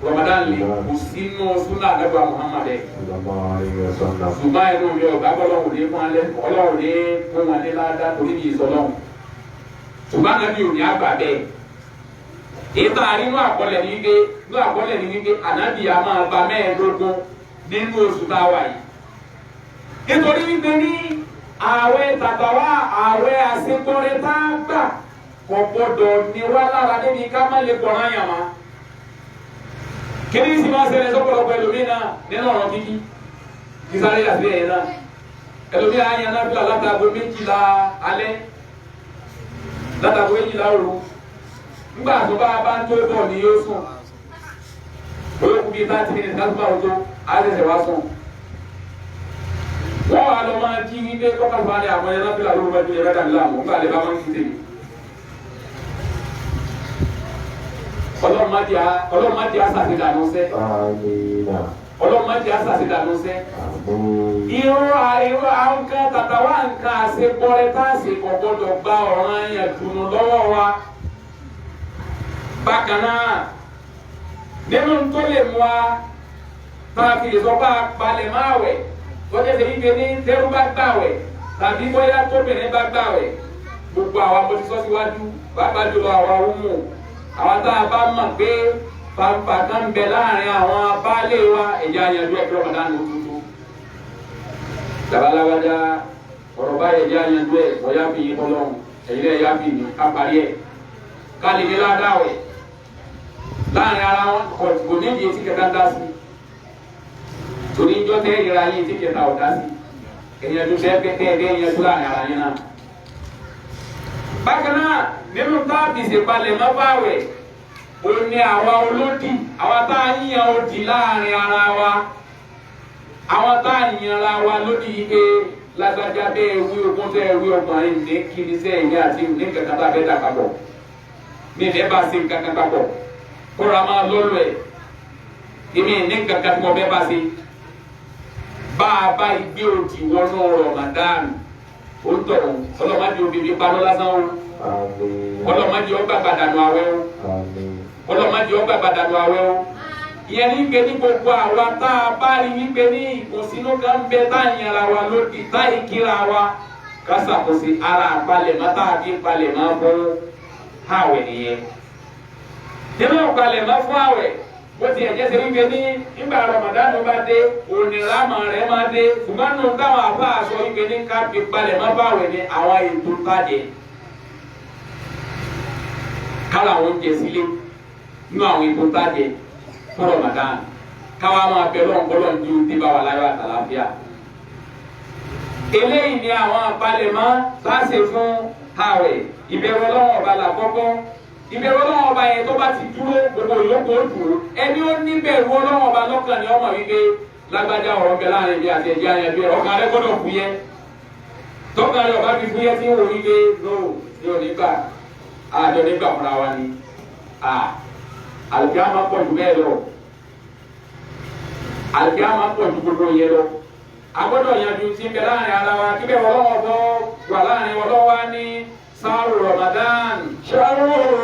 Ramadan lè kù sínú súnà àdàbà Muhammad ṣùgbọ́n ẹnu mi ọ̀gá ọlọ́run ní fún wọn ní ládàá torí ní ìsọlọ́run ṣùgbọ́n Ànábì ò ní àgbà bẹ́ẹ̀ ìta nínú àkọọ́lẹ̀ ní wípé Ànábì a máa gba mẹ́ẹ̀ẹ́dógún nínú oṣù tá a wà yìí nítorí wípé ní ààwẹ̀ tàtàwá ààwẹ̀ àṣekọrẹ tá a gbà kò gbọdọ̀ ní wá lára débi ká má lè gbọ̀ràn yàn má kí ni sì máa ṣẹlẹ̀ sọ́pọ̀lọpọ̀ ẹlòmíràn nínú ọ̀rọ̀ kíkí kí sáré àti ẹ̀yẹ náà ẹlòmíràn á yan náà fílà látàgò 12 alẹ́ látàgò 12 òru nígbà tó bá ń tó bọ̀ ní yóò sùn olókùn bíi 30 minutes láti máa tó á ṣẹ̀ṣẹ̀ wá sùn wọ́n wà lọ máa jí wípé kọ́kà fún alẹ́ àwọn ẹ̀yẹ náà fílà lóru bẹ́ẹ̀ tó yẹ bẹ́ẹ̀ dàbí láàmú nígbà lè bá máa ń kí tèmi. Ọlọ́run má di asàsì dànù sẹ́. Ọlọ́run má di asàsì dànù sẹ́. Irú àwọn kan tàtà wá nǹkan àṣepọ̀rẹ́ tá a ṣe kọ̀ gbọ́dọ̀ gba ọ̀ràn yẹn dùnú lọ́wọ́ wa. Bákan náà nínú tó lè mú wa tá a fi lè sọ bá a balẹ̀ máa wẹ̀ tọ́jú ẹsẹ̀ yíké ní tẹ́rú bá gbà wẹ̀ tàbí bóyá tóbìnrin bá gbà wẹ̀ gbogbo àwa mo ti sọ síwájú bàbá jùlọ àwa ọmọ àwọn tá a bá mọ̀ pé pàmpà kan ń bẹ láàrin àwọn abáálé wa ẹ̀jẹ̀ àyànjú ẹ̀kọ́ Ramadan ló tuntun. Dàbàlágbájá ọ̀rọ̀ báyìí ẹ̀jẹ̀ àyànjú ẹ̀ bọ́yá fi yín tọ́lọ́run ẹ̀yin náà yá fi ní ká parí ẹ̀ ká lè ní ládàáwẹ̀ láàrin ara wọn kò ní ìdí etí kẹta dá sí torí ìjọ tẹ́ ìra yín etí kẹta ò dá sí ẹ̀yìn tó fẹ́ kẹ́kẹ́ ẹ̀yìn tó láàrin ara yín náà. Bákan náà nínú táàbì ìṣèpalẹ̀ má báwẹ̀ ó ní àwa olódì àwa tá a yíyan òdì láàrin ara wa àwọn tá a yíyan ara wa lódì yìí pé lágbájá bẹ́ẹ̀ wí ogún tẹ́ wí ọgbọ̀n yìí ní kiri sẹ́yìn àti ní kankan tá a bẹ́ẹ̀ dà papọ̀ ní ìfẹ́ bá ṣe kankan papọ̀ kóra máa lọ́lọ́ ẹ̀ èmi ní kankan tí mo bẹ́ẹ̀ bá ṣe bá a bá ìgbé òdì wọnú Ramadan ó ń tọ̀ ọlọ́mọdé obìnrin parọ́ lásán o ọlọ́mọdé ọgbà gbàdánù àwẹ̀ o ọlọ́mọdé ọgbà gbàdánù àwẹ̀ o ìyẹn ní pé ní gbogbo àwa tá a bá rí wípé ní ìkùnsínú kan bẹ tá a yàrá wa lódì tá a kíra wa kásàkóso ara àpalẹ̀mọ́ tá a fi palẹ̀mọ́ fún àwẹ̀ nìyẹn. nínú ìpalẹ̀mọ́ fún àwẹ̀ bó ti ẹ̀jẹ̀ ṣe wípé ní nígbà Ramadan bá dé ònílámọ̀ rẹ̀ máa dé ṣùgbọ́n nínú táwọn afá sọ wípé ní ká fi palẹ̀mọ́ bá àwẹ̀ ní àwọn ètò tàdé kálá àwọn oúnjẹ sílé nínú àwọn ètò tàdé fún Ramadan káwa máa bẹ lọ́nkọ́lọ́ ní o ti bá wa láyọ̀ àtàlàfíà. eléyìí ni àwọn àpalẹ̀mọ́ láṣẹ fún àwẹ̀ ìbẹ̀rù Ọlọ́run ọba làkọ́kọ́ ìbẹ̀rù Ọlọ́run ọba yẹn tó bá ti dúró gbogbo ìyókù ó dúró ẹni ó ní bẹ̀rù Ọlọ́run ọba lọ́kàn ni ọmọ wípé lágbájá ọ̀rọ̀ bẹ láàrin bí àti ẹ̀jẹ̀ àyànjú ẹ̀ ọkàn rẹ gbọ́dọ̀ fúyẹ́ tọ́kàn rẹ ọba fi fúyẹ́ tí ń wò wípé no ní onígbà àjọ nígbà fúnra wa ni àlùkí á máa pọ̀ jù bẹ́ẹ̀ lọ àlùkí á máa pọ̀ jù gbogbo yẹn lọ agbọ́dọ̀ yanjú tí ń bẹ láàrin ara wa kí bẹ́ẹ̀ Ọlọ́run ọbọ wà láàrin ọlọ́wà ní شهر رمضان شهر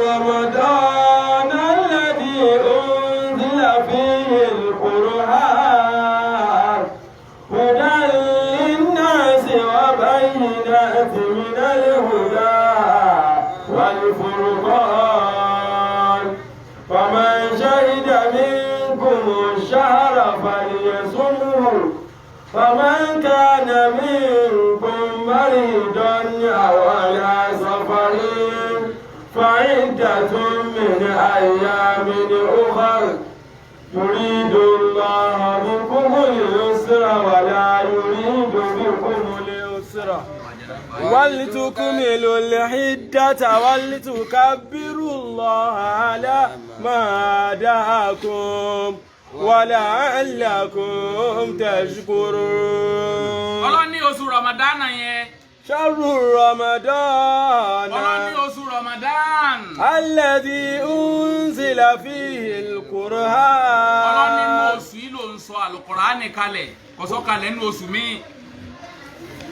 رمضان الذي أنزل فيه القرآن هدى للناس وبينات من الهدى والفرقان فمن شهد منكم الشهر فليصمه فمن كان منكم مريضا أو على سفر فعدة من أيام أخر يريد الله بكم اليسر ولا يريد بكم العسر ولتكملوا العدة ولتكبروا الله على ما هداكم ولعلكم تشكرون. Ọlọ́ni oṣù Ramadan yẹn. Shahru Ramadan. Ọlọ́ni oṣù Ramadan. Alladhi unzila fihi al-Qur'an. Ọlọ́ni oṣù yìí ló ń sọ Al-Qur'ani kalẹ̀ kò sọ kalẹ̀ ní oṣù míì.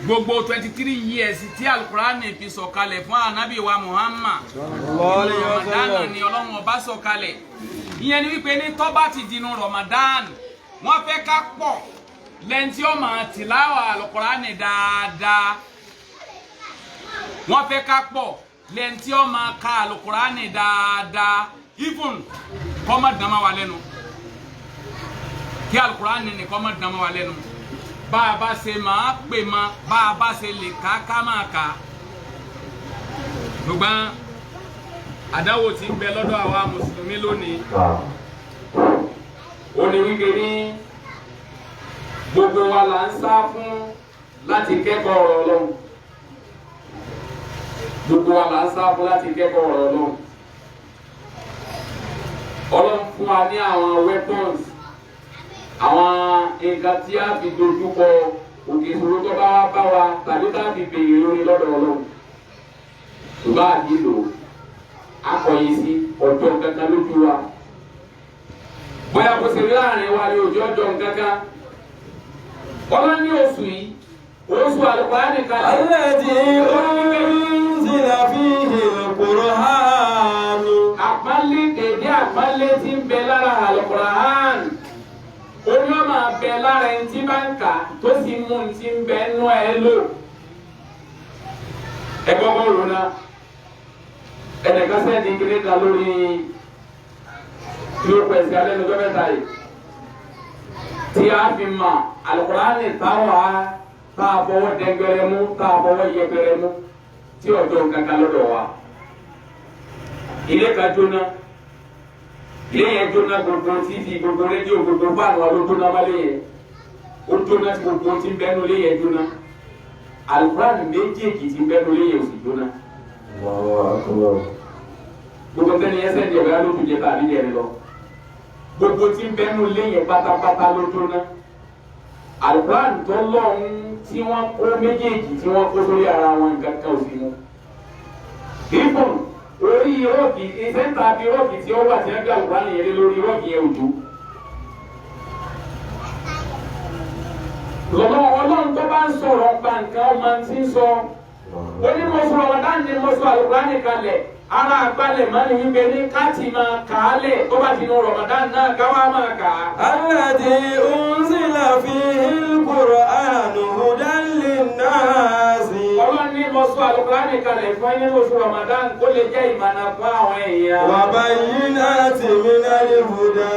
Gbogbo 23 years tí Al-Qur'ani fi sọ kalẹ̀ fún Ànábì wa Muhammad. Ramadan ni Ọlọ́run ọba sọ kalẹ̀. Ìyẹn ni wípé ní tó bá ti dínú Ramadan wọ́n fẹ́ ká pọ̀ lẹ́yìn tí ó máa tìláwà Al-Qur'ani dáadáa wọ́n fẹ́ ká pọ̀ lẹ́yìn tí ó máa ka Al-Qur'ani dáadáa even kó má dán mọ́ wa lẹ́nu kí Al-Qur'ani ni kó má dán mọ́ wa lẹ́nu bá a bá ṣe máa pè má bá a bá ṣe lè ká máa kà ṣùgbọ́n àdáwò tí ń bẹ lọ́dọ̀ àwa mùsùlùmí lónìí ó ní wípé ní gbogbo wa là ń sá fún láti kẹ́kọ̀ọ́ ọ̀rọ̀ Ọlọ́run gbogbo wa là ń sá fún láti kẹ́kọ̀ọ́ ọ̀rọ̀ Ọlọ́run Ọlọ́run fún wa ní àwọn weapons àwọn nǹkan tí a fi dojú kọ òkè ìṣòro tó bá wá bá wa tàbí tá a fi béèrè lórí lọ́dọ̀ Ọlọ́run ṣùgbọ́n àdìlò akọ̀yìn sí ọjọ́ kankan lójú wa bóyá kò sí láàrin wa ní ojú ọjọ́ kankan Ọlọ́run ní oṣù yìí oṣù Al-Qur'ani kalẹ̀. Alladhi unzila fihi al-Qur'an. àpálẹ́ dèdé àpálẹ́ tí ń bẹ lára Al-Qur'an orí ọmọ abẹ lára ẹni tí bá ń kà tó sì mú un tí ń bẹ nú ẹ lò ẹ gbọ́gbọ́ rò náà ẹnìkan sẹ́ni kiri kan lórí yóò pẹ̀sì alẹ́ ní gọ́mẹ̀ntà yìí tí a fi mọ Al-Qur'ani táwa tá a fọwọ́ dẹ́gbẹ̀rẹ̀ mú tá a fọwọ́ yẹgbẹ̀rẹ̀ mú tí ọjọ́ kankan lọ́dọ̀ wa ilé ka jóná ilé yẹn jóná gbogbo títí gbogbo rédíò gbogbo fáànù wa ló jóná wálé yẹn ó jóná tí gbogbo tí ń bẹ́nu ilé yẹn jóná Al-Qur'ani méjèèjì tí ń bẹ́nu ilé yẹn ò sì jóná. Gbogbo tẹ́ni ẹsẹ̀ ní ọ̀gá ló tún jẹ tàbí jẹrin lọ. Gbogbo tí ń bẹ́nu léyìn pátápátá ló jóná. Al-Qur'an tó lọ́hún tí wọ́n kó méjèèjì tí wọ́n kó sórí ara wọn nǹkan kan ò sí mu. Ibùn orí rọ́ọ̀kì ìsẹ́ńtà àbí rọ́ọ̀kì tí ó wà tí wọ́n gbé Al-Qur'an yẹn lé lórí rọ́ọ̀kì yẹn òjò. Lọ́lọ́ Ọlọ́run tó bá ń sọ̀rọ̀ pa nǹkan ọmọ tí ń sọ. Ó ní mo sọ Ramadan ní mo sọ Al-Qur'an kalẹ̀. ara àgbálẹ̀ máa ní wípé ní káàtì máa kà á lẹ̀ tó bá ti nu Ramadan náà káwá máa kà á. Alladhi unzila fihil Qur'anu hudan linnasi. Ọlọ́run ní mo sọ Al-Qur'ani kalẹ̀ fún nínú oṣù Ramadan kó lè jẹ́ ìmọ̀nà fún àwọn èèyàn. Wa bayyinatin minal huda.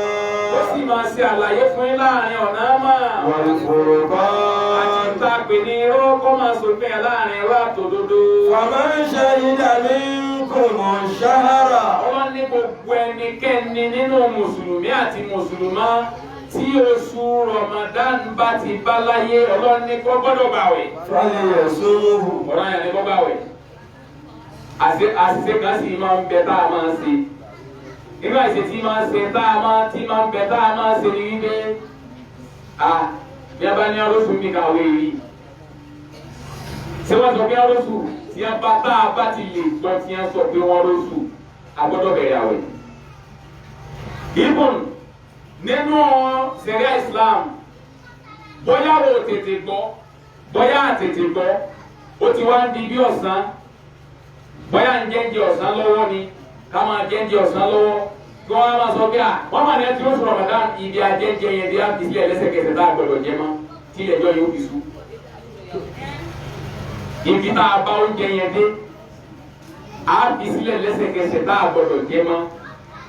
Ó sì máa ṣe àlàyé fún yín láàrin ọ̀nà máa. Wal furqan. Àti ta pè ní irọ́ kọ́ máa sòfin ẹ̀ láàrin irọ́ àtòdodo. Faman shahida minkumu shahra. Ọlọ́run ní gbogbo ẹnikẹ́ni nínú Mùsùlùmí àti Mùsùlùmá tí oṣù Ramadan bá ti bá láyé Ọlọ́run ní kó gbọ́dọ̀ gbààwẹ̀. Falyasumhu. Ọ̀rọ̀ yẹn ni kó gbààwẹ̀. Àṣìṣe kan sì máa ń bẹ tá a máa ń ṣe. Nínú àìṣe tí máa ń ṣe tá a máa ń bẹ tá a máa ń ṣe ni wípé bí a bá ní arọ́sù mi kàwé yìí. Ṣé wọ́n sọ pé arọ́sù tí a bá tá a bá ti lè gbọ́ tí a sọ pé wọ́n rọ́sù a gbọ́dọ̀ bẹ̀rẹ̀ àwẹ̀. Ibùn nínú ṣẹ̀ríà Islam bóyá o tètè gbọ́ bóyá àtètè gbọ́ ó ti wá ń di bí ọ̀sán bóyá ń jẹ́ǹjẹ́ ọ̀sán lọ́wọ́ ni ká máa jẹ́ǹjẹ́ ọ̀sán lọ́wọ́ kí wọ́n á máa sọ pé wọ́n máa ní ẹtí oṣù Ramadan ibi àjẹ́ǹjẹ́ yẹn bí a fi sílẹ̀ lẹ́sẹ̀kẹsẹ̀ tá a gbọ́dọ̀ jẹ mọ́ tí ẹjọ́ yóò fi sú. Ibi tá a bá oúnjẹ yẹn dé a fi sílẹ̀ lẹ́sẹ̀kẹsẹ̀ tá a gbọ́dọ̀ jẹ mọ́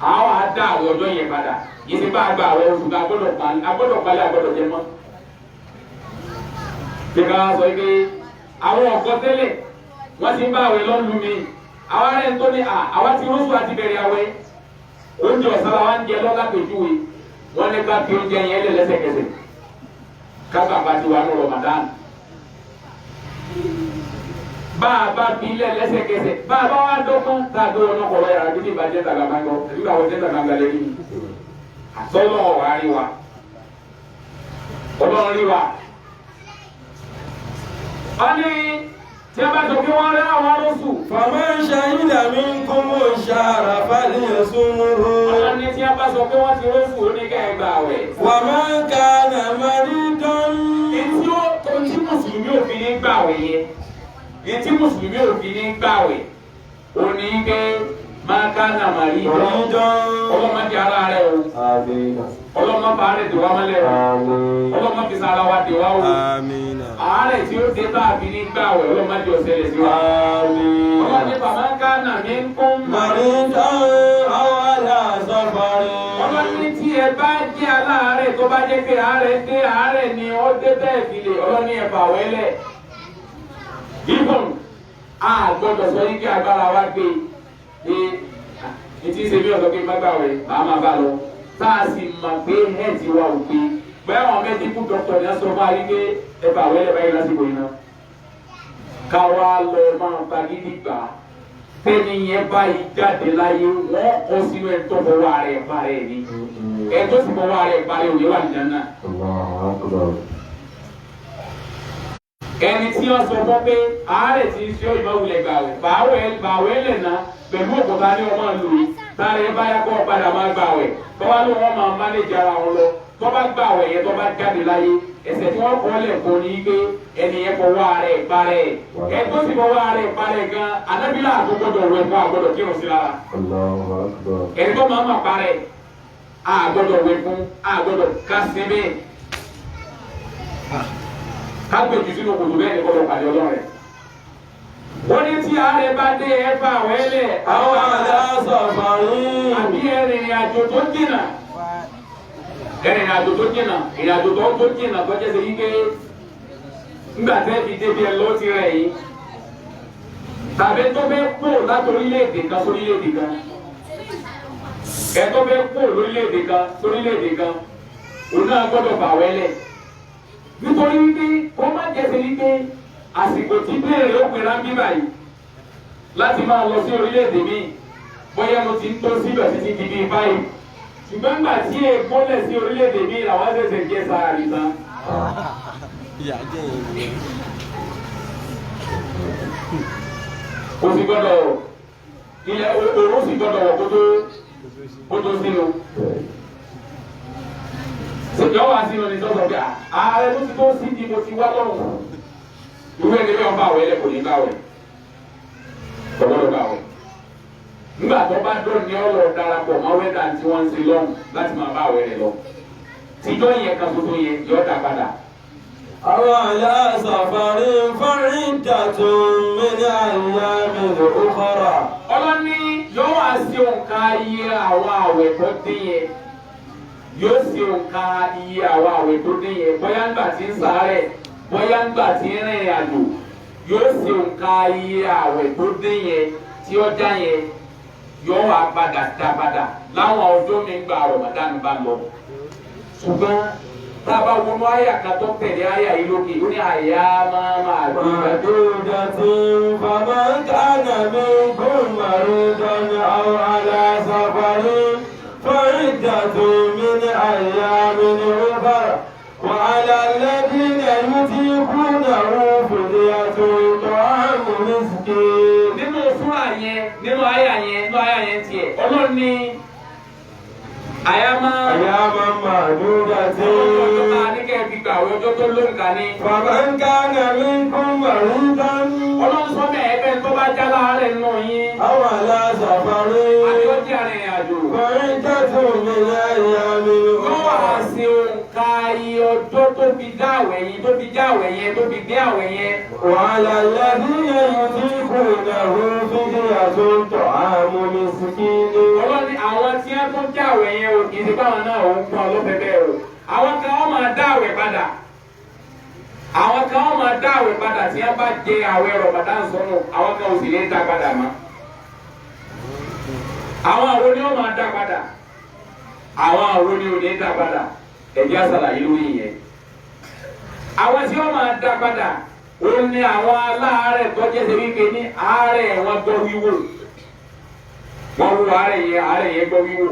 a wà á dá àwọn ọjọ́ yẹn padà yìí ti bá a gba àwọn oṣù agbọ́dọ̀ palẹ̀ agbọ́dọ̀ jẹ mọ́. Bí ká sọ pé àwọn ọ̀gọ́ tẹ́lẹ̀ wọ́n ti ń bá àwẹ̀ lọ́nu mi àwa rẹ̀ ń tó ní àwa ti rúṣù àti bẹ̀rẹ̀ àwẹ̀ oúnjẹ ọ̀sán wa ń jẹ lọ́gà péjúwe wọ́n ní ká fi oúnjẹ yẹn lẹ̀ lẹ́sẹ̀kẹsẹ̀ ká bàbá ti wà ní Ramadan bá a bá fi lẹ̀ lẹ́sẹ̀kẹsẹ̀ bá a bá wá dọ́gbọ́n tá a gbé wọn náà kọ̀wé yàrá títí ìbàjẹ́ tàgbà máa ń gbọ́ ẹ̀dúgbà wọ́n jẹ́ tàgbà máa lẹ́yìn àtọ́lọ́ ọ̀wá rí wa ọlọ́run rí wa. wọ́n ní tí a bá sọ pé wọ́n rí àwọn arúgbó. Faman shahida minkumu shahra falyasumhu. Ọlọ́run ní tí a bá sọ pé wọ́n ti rọ́ọ̀fù oníkẹ́ ẹgbà wẹ̀. Wa man kana maridan. Etí ó tí Mùsùlùmí òfin ní gbàwẹ̀ yẹn etí Mùsùlùmí òfin ní gbàwẹ̀ òní ké máa ká nà maridan. Ọlọ́mọdé ara rẹ̀ o. Ọlọ́mọdé ara rẹ̀ dè wá mọ́lẹ̀ o. Ọlọ́mọdé sara wa dè wá o. Àárẹ̀ tí ó dé tàbí ní gbàwẹ̀ ọlọ́mọdé ọ̀sẹ̀lẹ̀ sí wa. Ọlọ́mọdé bàbá ká nà mí ń kún maridan aw ala safarin. Ọlọ́mọdé tí ẹ bá jẹ́ aláàárẹ̀ tó bá jẹ́ pé àárẹ̀ dé àárẹ̀ ni ó dé bẹ́ẹ̀ fi lè ọlọ́ni ẹ̀fà wẹ́lẹ̀. Ibùn a gbọ́dọ̀ sọ yín kí agbára wa gbé etí ṣe bí ọ̀dọ́ pé má gbàwẹ̀ màá máa bá lọ tá a sì mọ̀ pé hẹ́ẹ̀tì wa ò pé bẹ́ẹ̀ wọn mẹ́tìkù dọ́kítọ̀ ní sọ fún wa yín pé ẹ̀fà wẹ́lẹ̀ báyìí lásìkò yìí náà ká wá lọ máa fagídí gbà tẹ́ni yẹn báyìí jáde láyé wọ́n kọ́ sínú ẹ̀ tó fọwọ́ ara ẹ̀ parẹ́ ni ẹ̀ tó sì fọwọ́ ara ẹ̀ parẹ́ òye wà nìyẹn náà. Ẹni tí wọ́n sọ fún pé àárẹ̀ tí ń ṣe ó ìmọ̀wulẹ̀ gbàwẹ̀ lẹ̀ náà pẹ̀lú òkúta ní ọmọ ìlú yìí sáré báyà kọ́ padà máa gbàwẹ̀ tọ́wá ló wọ́n máa mánéjì ara wọn lọ tó bá gbàwẹ̀ yẹn tó bá jáde láyé ẹsẹ̀ tí wọ́n kọ́ lẹ̀ fún ní pé ẹni yẹn fọwọ́ ara ẹ̀ parẹ́ ẹ̀ tó sì fọwọ́ ara ẹ̀ parẹ́ gan anábìlà àgbọ̀dọ̀ wẹ̀ fún àgbọ̀dọ̀ kírun sí lára ẹni tó máa ma parẹ́ àgbọ̀dọ̀ wẹ̀ fún àgbọ̀dọ̀ kásìmí kágbèjì sínú kòtò bẹ́ẹ̀ ni kọ́lọ́ pàdé ọlọ́rẹ̀. wọ́n ní tí àárẹ̀ bá dé ẹ̀fà wẹ́lẹ̀ àwọn aláṣọ̀fàrin. àbí ẹ̀rìnrìn àjò tó jìnnà ìrìnàjò tó jìnnà tó jẹ́ sẹ́yìn pé ńgbà tẹ́ fi débi ẹ̀ ló ti rẹ̀ yìí tàbí tó fẹ́ kó láti orílẹ̀-èdè kan sórílẹ̀-èdè kan ẹ̀ tó fẹ́ kó lórílẹ̀-èdè kan sórílẹ̀-èdè kan òun náà gbọ́dọ̀ bà wẹ́lẹ̀ nítorí wípé wọ́n máa jẹ́sẹ̀ wípé àsìkò tí bẹ́ẹ̀rẹ̀ ó pera bí báyìí láti máa lọ sí orílẹ̀-èdè mi bóyá mo ti ń tó síbẹ̀ títí di bíi báyìí ṣùgbọ́n nígbà tí èèpo lẹ̀ sí orílẹ̀-èdè mi làwọn ṣẹ̀ṣẹ̀ jẹ́ sáárì tán. kò sì gbọ́dọ̀ ilẹ̀ òru sì gbọ́dọ̀ wọ̀ kó tó sínú. Yọ wá sínú ní sọ́sọ́ bí ààrẹ ló ti tó sí di mo ti wá lọ́rùn. Ìwé ẹni bí wọ́n bá wẹ̀ lẹ̀ kò ní bá wẹ̀. Kò gbọ́dọ̀ bá wẹ̀. nígbà tó bá dọ̀ ní ọ̀rọ̀ darapọ̀ mọ́ wẹ́dà tí wọ́n ń ṣe lọ́hùn láti máa bá àwẹ̀ rẹ̀ lọ tíjọ́ yẹn kan tuntun yẹn yọ dá padà. àwọn àlá sàfàrí fárídàtò mẹ́rin àyà mẹ́rin òkúra. ọlọ́ni yóò wá sí òǹkà iye àwọn àwẹ̀ tó dín yẹn yóò sí òǹkà iye àwọn àwẹ̀ tó dín yẹn bóyá ńgbà tí ń ṣàárẹ̀ bóyá ńgbà tí ń rìnrìn àjò yóò sí òǹkà iye àwẹ̀ tó dín yẹn tí ó já yẹn yóò wá padà dá padà láwọn ọjọ́ mi ń gba Ramadan bá lọ. ṣùgbọ́n tá a bá wọnú àyà kan tó tẹ̀lé àyà yìí lókè ó ní àyà máa màdúdà tí bàbá ń kánà mi kún màrúdà ní àwọn aláṣàfàrí fárídàtò mẹ́rin àyà mẹ́rin òkúra. وعلى الذين يطيقونه فدية طعام مسكين. nínú súrà yẹn nínú àyà yẹn tiẹ̀ Ọlọ́run ní àyàmá màdúdà tí. ọjọ́ ká ní kẹ́ fi gbà ọjọ́ tó lóǹkà ní. فمن كان منكم مريضا. Ọlọ́run sọ bẹ́ẹ̀ ẹgbẹ́ tó bá já láàárẹ̀ nínú yín. أو على سفر. àbí ó jẹ́ arìnrìn àjò. فعدة من أيام yóò wá أخرى. sí òǹkà iye ọjọ́ tó fi dá àwẹ̀ yẹn tó fi já àwẹ̀ yẹn tó fi gbé àwẹ̀ yẹn. وعلى الذين يطيقونه فدية طعام مسكين. Ọlọ́run ní àwọn tí wọ́n tún já àwẹ̀ yẹn o kì í ṣe báwọn náà ò ń pọn ọlọ́fẹ́ bẹ́ẹ̀ o. àwọn kan wọ́n máa dá àwẹ̀ padà. àwọn kan wọ́n máa dá àwẹ̀ padà tí wọ́n bá jẹ àwẹ̀ Ramadan sọ́nù àwọn kan ò sì ní dá padà mọ́. àwọn àwo ni wọ́n máa dá padà. àwọn àwo ni ò ní dá padà. ẹ̀jẹ̀ àṣàlàyé lórí yẹn. àwọn tí wọ́n máa dá padà ó ní àwọn aláàárẹ̀ tọ́jẹ́ ṣe wípé ní àárẹ̀ wọn gbọ́ wíwò. wọ́n wo àárẹ̀ yẹn gbọ́ wíwò.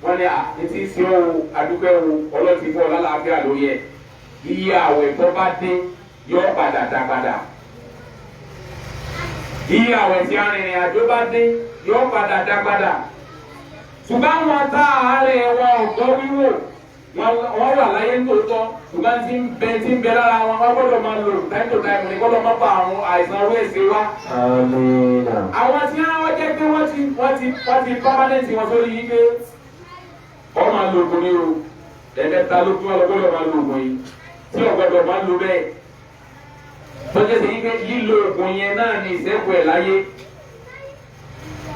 wọ́n ní àti sí o àdúgbò ọlọ́tí fún ọlọ́láàfíà lórí ẹ̀. iye àwẹ̀ tó bá dé yọ padà dá padà. iye àwẹ̀ tí arìnrìn àjò bá dé yọ padà dá padà. ṣùgbọ́n wọn tá àárẹ̀ wọn ò gbọ́ wíwò wọ́n wà láyé nítòótọ́ ṣùgbọ́n tí ń bẹ lára wọn wọ́n gbọ́dọ̀ máa lò time to time ní gbọ́dọ̀ máa bá àwọn àìsàn orí èsè wá. àwọn tí wọ́n jẹ́ pé wọ́n ti permanent wọn sórí yìí pé wọ́n máa lo oògùn ní o ẹ̀ẹ́dẹ́ta ló tún wọn gbọ́dọ̀ máa lo oògùn yìí tí ọ̀gbọ́dọ̀ máa lo bẹ́ẹ̀ tọ́jú sí pé lílo oògùn yẹn náà ní ìṣẹ́kù ẹ̀ láyé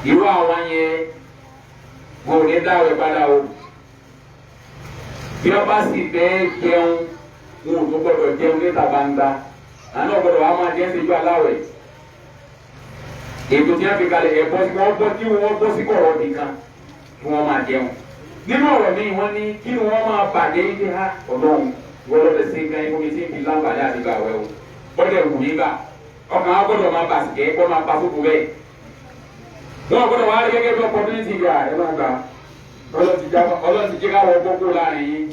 irú àwọn yẹn kò ní dáwẹ̀ padà o bí wọ́n bá sì bẹ́ẹ̀ jẹun wọn ò tó gbọ́dọ̀ jẹun níta gbangba àná gbọ́dọ̀ wàá máa jẹ́ síjú aláwẹ̀ ètò tí wọ́n fi kalẹ̀ ẹ̀bọ́ tí wọ́n bọ́ sí kọ̀rọ̀ nìkan kí wọ́n máa jẹun nínú ọ̀rọ̀ mi wọ́n ní kí ni wọ́n máa pàdé ibi ha ọlọ́run wọ́n lọ́dẹ sí nǹkan ẹ̀kọ́ mi tí ń fi láǹfààní àti gbà wẹ̀ o gbọ́dọ̀ wù mí gbà ọkàn á gbọ́dọ̀ máa bà sí kẹ́ kọ́ máa pa fúnfú bẹ́ẹ̀ wọ́n gbọ́dọ̀ wá rí gẹ́gẹ́ bí opportunity gbà ẹ̀ máa gbà ọlọ́run ti jẹ́ káwọ́ gbogbo láàrin yín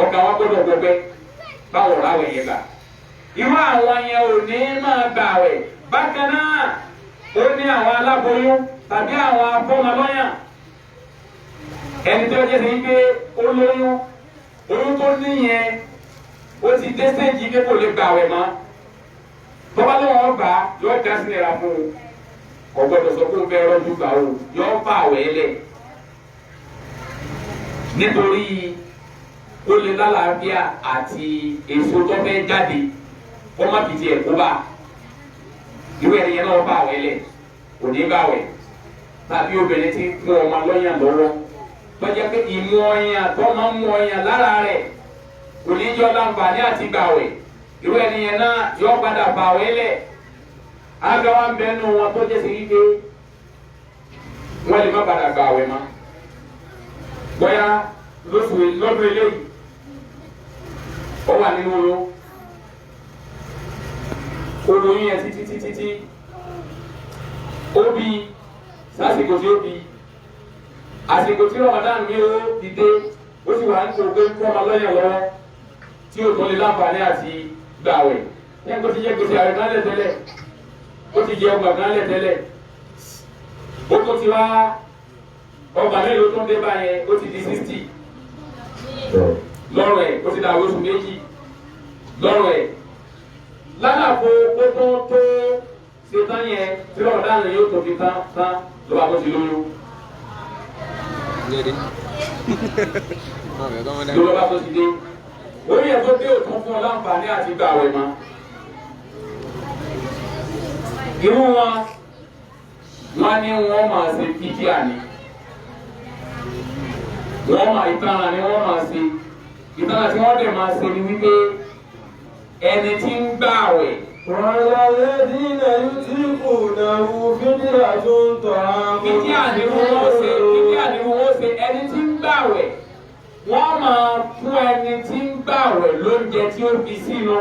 ọkàn wọn gbọ́dọ̀ gbọgbẹ́ báwo láwẹ̀ yẹn gbà irú àwọn yẹn ò ní máa gbà wẹ̀ bákan náà ó ní àwọn aláboyún tàbí àwọn afọ́mọlọ́yàn ẹni tó jẹ́ sí pé ó lóyún oyún tó níyẹn ó ti dé stéèjì pé kò lè gbà wẹ̀ mọ́ tọ́ba lọ́wọ́ gbà yóò já sí nira fún un kò gbọ́dọ̀ sọ fún un bẹ́ẹ̀ rọ́jú gbà o yóò bá àwẹ̀ lẹ̀ nítorí ó lè lálàáfíà àti èso tó fẹ́ jáde kó má fi tiẹ̀ kó bá irú ẹni yẹn náà bá àwẹ̀ lẹ̀ kò ní bá àwẹ̀ tàbí obìnrin tí ń kún ọmọ lọ́yàn lọ́wọ́ tọ́jà pé ìmú ọyàn tó máa ń mú ọyàn lára rẹ̀ kò ní jọ láǹfààní àti gbàwẹ̀ irú ẹni yẹn náà yọ padà bàwẹ̀ lẹ̀ ága wa ń bẹ nù wọn tó jẹ́ sí wípé wọ́n lè má padà gbàwẹ̀ mọ́ bóyá lọ́dún eléyìí ó wà nínú olóyún yẹn títí ó bí sásìkò tí ó bí àsìkò tí Ramadan mi ó ti dé ó sì wà nítorí pé fún ọmọ lọ́yàn lọ́wọ́ tí ó tó lè láǹfààní àti gbàwẹ̀ ní ẹ̀kọ́ ti jẹ́ gbèsè àrẹ kan lẹ̀ tẹ́lẹ̀ ó ti jẹ ọgbà kan lẹ̀ tẹ́lẹ̀ ó tó ti wá ọgbà mélòó tó ń dé báyẹn ó ti di 60 lọ́rọ̀ ẹ̀ ó ti dà oṣù méjì lọ́rọ̀ ẹ̀ lálàfo ó tó ṣe tán yẹn tí Ramadan yóò tó fi tán ló bá tó ti lóyún. ló bá tó ti dé orí ẹ̀ tó dé òtún fún ọ láǹfààní àti gbà wẹ̀ mọ́. irú wọn ní wọ́n máa ṣe fídíà ni wọ́n máa ìtara ni wọ́n máa ṣe ìtara tí wọ́n dẹ̀ máa ṣe ni wípé ẹni tí ń gbààwẹ̀. وعلى الذين يطيقونه فدية طعام fídíà ni wọ́n ṣe ẹni tí ń gbààwẹ̀ wọ́n máa fún ẹni tí ń gbààwẹ̀ lóúnjẹ tí ó fi sínú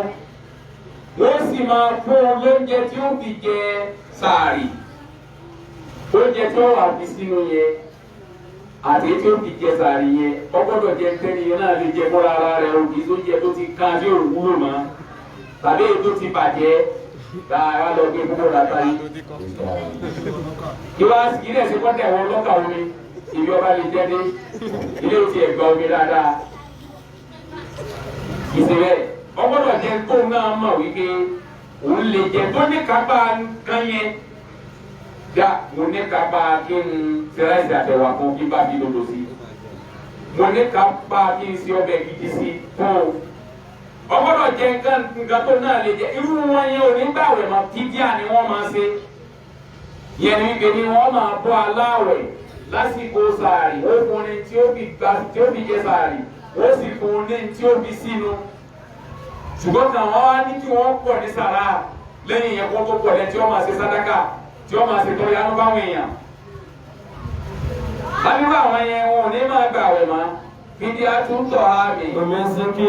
wọ́n sì máa fún lóúnjẹ tí ó fi jẹ sààrì oúnjẹ tí ó wà fi sínú yẹn àti tí ó fi jẹ sààrì yẹn ọgbọ́dọ̀ jẹ tẹ́ni yẹn náà lè jẹ fúnra ara rẹ̀ òkè oúnjẹ tó ti ká tí ò wúlò mọ́ tàbí èyí tó ti bàjẹ́ tá a wá lọ gbé púpọ̀ dàtà yìí. ìwà ilé ẹ̀sìn kọ́tẹ̀ wọn lọ́kà omi ìbí ọba lè jẹ́ dé ilé ti ẹ̀gbà omi dáadáa. ìṣẹ̀lẹ̀ ọgbọ́dọ̀ jẹ tó náà mọ̀ wípé òun lè jẹ tó ní kápá nǹkan yẹn dá mo ní kápá kí n sẹ́ráìsì àtẹ̀wà fún kí n bá bí dodo sí mo ní kápá kí n sí ọbẹ̀ gidi sí fún o ọgbọ́dọ̀ jẹ nǹkan tó náà lè jẹ irú wọn yẹn ò ní gbààwẹ̀ mọ́ fídíà ni wọ́n máa ṣe yẹn ní wípé ni wọ́n máa bọ́ aláwẹ̀ lásìkò sàárì ó fún ní tí ó fi jẹ sàárì ó sì fún ní tí ó fi sínú ṣùgbọ́n kan wọ́n wá ní kí wọ́n pọ̀ ní sàrà lẹ́yìn yẹn kó tó pọ̀ lẹ́yìn tí wọ́n máa ṣe sàdákà tí wọ́n máa ṣe tọ́ yánú báwọn èèyàn lábíbá àwọn yẹn wọn ò ní máa gbààwẹ̀ mọ́ fídíà tún tọ̀ á mi. Òmìnirí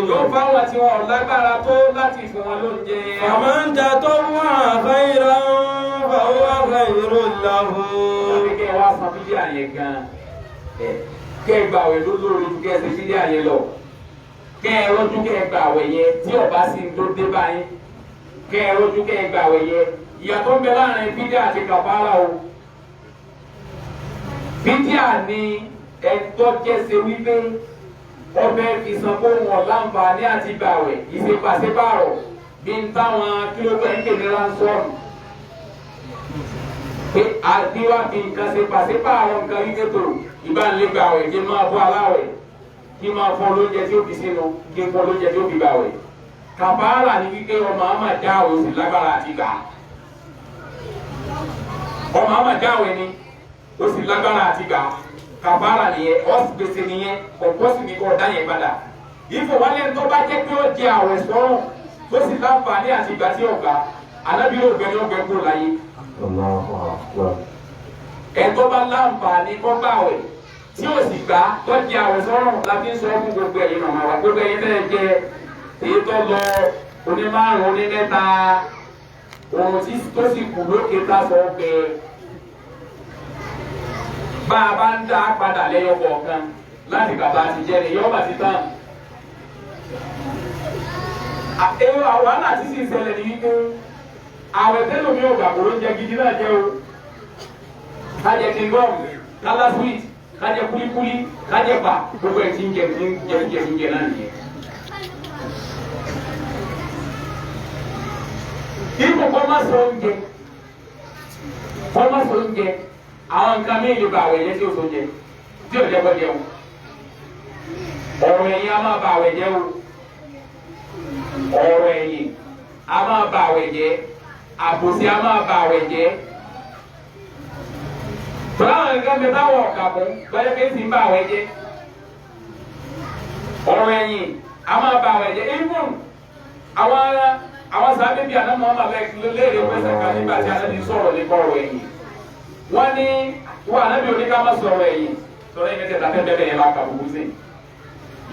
yóò fáwọn tí wọn lágbára tó láti fún wọn lóúnjẹ. àmọ́ ń ta tó wà fẹ́ra fàwọ́ fẹ́rọ làwọ̀. wọ́n kẹ́ ẹ wá san fídíà yẹn gan-an kẹ́ ẹ gbààwẹ̀ lólórí ju kẹ́ ẹ ṣe fídíà yẹn lọ kẹ́ ẹ rọ́jú kẹ́ ẹ gbààwẹ̀ yẹn tí ọba sì ń tó dé báyìí kẹ́ ẹ rọ́jú kẹ́ ẹ gbààwẹ̀ yẹn ìyàtọ̀ ń bẹ láàrin fídíà àti kàfàrà o fídíà ni ẹ̀tọ́ jẹ́sẹ̀ wípé ọbẹ̀ ìsànkó wọn láǹfààní àti gbàwẹ̀ ìṣèpàṣípàrọ̀ bí n táwọn kílódé ń kéde ránṣọ́ọ̀nù pé àdíwá fi nǹkan ṣe pàṣípàrọ̀ nǹkan wípé tó ìbánilẹ́gbàwẹ̀ kí n máa bọ́ aláwẹ̀ kí n máa fọ́ lóúnjẹ tí ó fi sínú kí n fọ́ lóúnjẹ tí ó fi gbàwẹ̀ kàfàrà ní wípé ọmọ àmà jáwé ó sì lágbára àti gbà ọmọ àmà jáwé ni ó sì lágbára àti gbà kàfàrà nìyẹn ọ̀sì gbèsè nìyẹn ọ̀pọ̀sì ní kò dá yẹn padà ìfowópamọ́ tó bá jẹ́ pé ó jẹ àwẹ̀ sọ́rùn tó sì láǹfààní àti ìgbà tí ọ̀gá anábì yóò gbẹ́ni ọ̀gbẹ́ kúrò láyé. ẹ̀tọ́ bá láǹfààní kọ́ gbàwẹ̀ tí ó sì gbà tó jẹ àwẹ̀ sọ́rùn láti sọ fún gbogbo ẹ̀yin màmá wa gbogbo ẹ̀yin tẹ́lẹ̀ jẹ èyí tó lọ onímárùn onímẹ́ta òun tó sì kù lókè tá sọ pé bá a bá ń dá padà lẹ́yọ kọ̀ọ̀kan láti bàbá ti jẹ́ ni yọ́ọ́ bá ti tán. Èrò àwọn àti sì ń ṣẹlẹ̀ ní wípé àwẹ̀ tẹ́lẹ̀ mi ò gbà kó ló ń jẹ gidi náà jẹ́ o. Kájẹ kingdom, kálá sweet, kájẹ kúlíkúlí, kájẹ pa gbogbo ẹ̀ tí ń jẹ náà nìyẹn. Ipò kọ́másì oúnjẹ àwọn nǹkan mi lè ba àwẹ̀ jẹ́ tí o tó jẹ tí o jẹ kọ́ jẹun ọ̀rọ̀ ẹ̀yìn a máa ba àwẹ̀ jẹ́ o ọ̀rọ̀ ẹ̀yìn a máa ba àwẹ̀ jẹ́ àbòsí a máa ba àwẹ̀ jẹ́ tọ́lá àwọn nǹkan bẹ táwọn ọ̀kà fún bẹ́ẹ̀ pé sì ń ba àwẹ̀ jẹ́ ọ̀rọ̀ ẹ̀yìn a máa ba àwẹ̀ jẹ́ even àwọn sábẹ́ bíi àná mọ́ àmàlẹ́ léèrè pẹ́sẹ̀ kan nígbà tí a ti sọ̀rọ̀ nípa ọ̀rọ̀ ẹ̀yìn wọ́n ní wọ́n ànábì oníkà má sọ̀rọ̀ ẹ̀yìn sọ̀rọ̀ ẹ̀yìn tẹ̀sán tẹ́ bẹ́ẹ̀ yẹn bá kà bùkún sí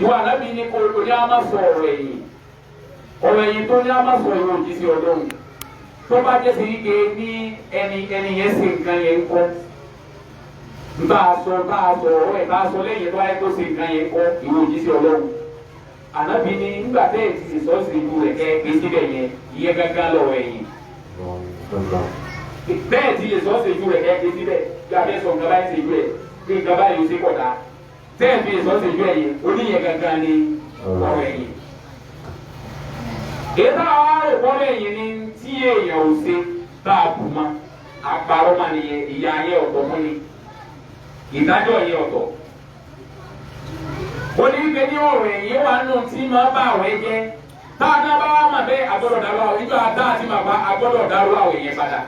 ìwọ́n ànábì ní kò ní a má sọ̀rọ̀ ẹ̀yìn ọ̀rọ̀ ẹ̀yìn tó ní a má sọ̀rọ̀ ẹ̀yìn òjì sí ọdún tó bá jẹ́ sí ike ní ẹni yẹn sì nǹkan yẹn kọ́ nta sọ ọ̀rọ̀ ẹ̀ bá sọ lẹ́yìn tó wáyé tó sì nǹkan yẹn kọ́ ìwọ òjì sí ọdún ànábì ní nígbà tẹ́ ẹ̀ ti sọ sí ibu rẹ̀ kẹ́ gbé síbẹ̀ yẹn ìyẹn gángan lọ́rọ̀ ẹ̀yìn bẹ́ẹ̀ ti lè sọ ṣèjú rẹ̀ kẹ́kẹ́ síbẹ̀ bí a fẹ́ sọ nǹkan báyìí ṣèjú ẹ̀ bí nǹkan báyìí ó ṣe kọ̀dá bẹ́ẹ̀ fi lè sọ ṣèjú ẹ̀ yẹn oníyẹn gangan ni ọ̀rọ̀ ẹ̀yìn. èyí táwọn ará òpọ́lọ̀ ẹ̀yìn ni tí èèyàn ò ṣe tá a kù mọ́ àparọ́ máa nìyẹn ìyá ayé ọ̀tọ̀ fún ni ìdájọ́ yẹn ọ̀tọ̀. onígbé ní ọ̀rọ̀ ẹ̀yìn wà nù tí máa bá àwẹ̀ jẹ́ táwọn bá wà má bẹ́ẹ̀ agbọ́dọ̀ dárú àwẹ̀ níjọ́ adá àti màbá agbọ́dọ̀ dárú àwẹ̀ yẹn padà.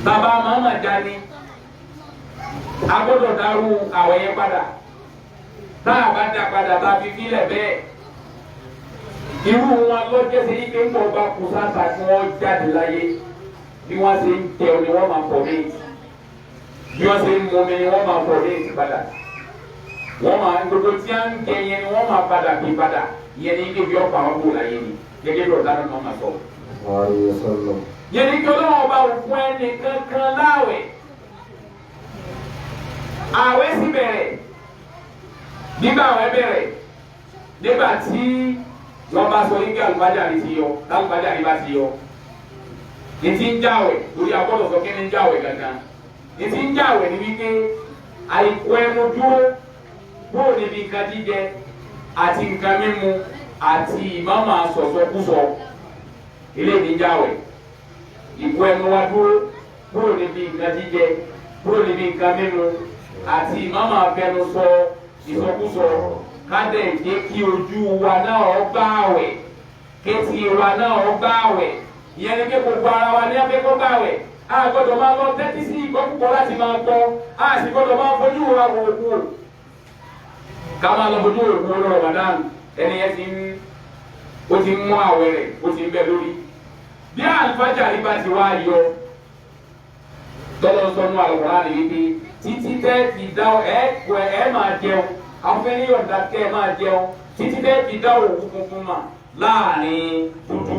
bàbá màmá dání agbọ́dọ̀ dárú àwẹ̀ yẹn padà tá a bá dá padà tá a fi fílẹ̀ bẹ́ẹ̀. irú wọn lọ́jọ́ sí ike ń bọ̀ bá kú sáta kí wọ́n jáde láyé bí wọ́n ṣe ń jẹun ni wọ́n máa fọ̀ ní bí wọ́n ṣe ń mumi ni wọ́n máa fọ̀ ní ìpadà wọ́n máa gbogbo tí a ń jẹ yẹn ni wọ́n máa padà bí padà yẹn ní ike bí ọ̀pọ̀ àwọn kò láyé ni gẹ́gẹ́ bí ọ̀dà náà máa sọ. yẹn ní kí ọlọ́wọ́ ọba òfin ẹni kankan láwẹ̀ àwẹ̀ sì bẹ̀rẹ̀ nígbà àwẹ̀ bẹ̀rẹ̀ nígbà tí wọ́n bá sọ ike àlùfáàjàrí ti yọ àlùfáàjàrí bá ti yọ ìtì ń jáwẹ̀ lórí agbọ́dọ̀ sọ kí ni ń jáwẹ̀ gangan ìtì ń jáwẹ̀ ní wípé àìkú ẹnu dúró bóò níbi nǹkan jíjẹ àti nǹkan mímu àti ìmọ̀ọ́mọ̀ sọ̀sọ̀kúsọ ilé ní jáwẹ̀ ìkú ẹnu wa dúró bóò níbi nǹkan jíjẹ bóò níbi nǹkan mímu àti ìmọ̀ọ́mọ̀ afẹnusọ ìsọkúsọ kádẹ̀ jẹ́ kí ojú wa náà gbààwẹ̀ kétì wa náà gbààwẹ̀ ìyẹn ni pé gbogbo ara wa ní akẹ́kọ̀ọ́ gbààwẹ̀ a gbọ́dọ̀ máa lọ tẹ́tí sí ìgbọ́ púpọ̀ láti máa gbọ́ a sì gbọ́dọ̀ máa fojú wa wò ó ká máa lọ fojú wò ó lọ́rọ̀ Ramadan ẹni yẹn ti ń mú àwẹ̀ rẹ̀ ó ti ń bẹ lórí bí àlùfáàjàrí bá ti wá yọ tọ́lọ́ sọnù Al-Qur'ani wípé títí tẹ́ fi dá ẹ máa jẹun afẹ́ni ọ̀dà kẹ́ ẹ máa jẹun títí tẹ́ fi dá òwú funfun mà láàrin dúdú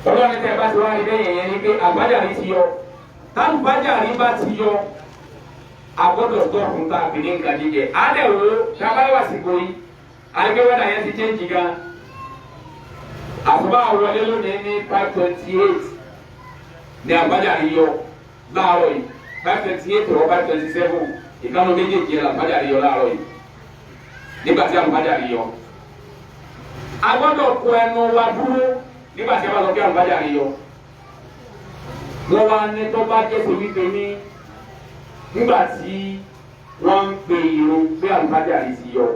ọlọ́ni tẹ́ bá ti wá rí bẹ́ẹ̀ yẹn ni pé àgbájáde ti yọ tágbájáde bá ti yọ agbọ́dọ̀ tó fún tá a fi ní nǹkan jíjẹ adẹ̀wò tábàlẹ̀ wà síkò yìí àgbẹ̀wọ̀dà yẹn ti chẹ́ǹjì gan àtúbà wọlé lónìí ní 5:28 ní àgbájáde yọ láàárọ̀ yìí 5:28 or 5:27 ìkànnì méjèèjì yẹn àgbájáde yọ láàárọ̀ yìí nígbà tí àgbájáde yọ agbọ́dọ̀ kó ẹnu wa dúró nígbà tí a bá lọ bí àlùbájáde yọ wọ́n wá ní tó bá jẹ́ sèmi pé ní nígbà tí wọ́n ń pe irun bí àlùbájáde ti yọ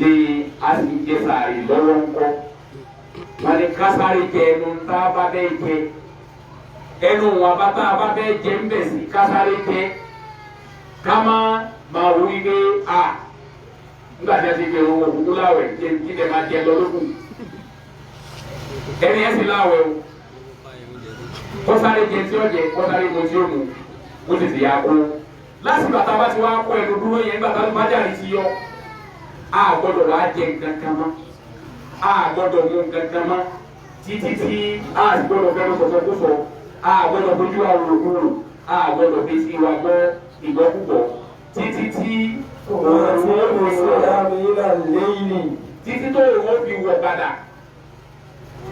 ní a sì ń jẹ sàárì lọ́wọ́ ńkọ́ wọ́n ní kásáré jẹ ẹnu tá a bá bẹ́ẹ̀ jẹ ẹnu wọn bá tá a bá bẹ́ẹ̀ jẹ ń bẹ̀ sí kásáré jẹ ká máa wú ilé a nígbà tí a ti gbé wọn òkúkú láwẹ̀ kí ẹ máa jẹ lọ lókun ẹni ẹsìn láwẹ̀ o kọsáré jẹ tí ó jẹ kọsáré mo tí ó mu ó tètè yà kó lásìkò àtàwọn ti wá kọ ẹnu dúró yẹn gbàtà ló bá jáde ti yọ a gbọ́dọ̀ wá jẹ nǹkan kan mọ́ a gbọ́dọ̀ mú nǹkan kan mọ́ títí tí a sì gbọ́dọ̀ fẹnu sọsọkúsọ a gbọ́dọ̀ fojú àwòrán a gbọ́dọ̀ fi sí wa gbọ́ ìgbọ́kúgbọ̀ títí tí títí tó òun fi wọ̀ padà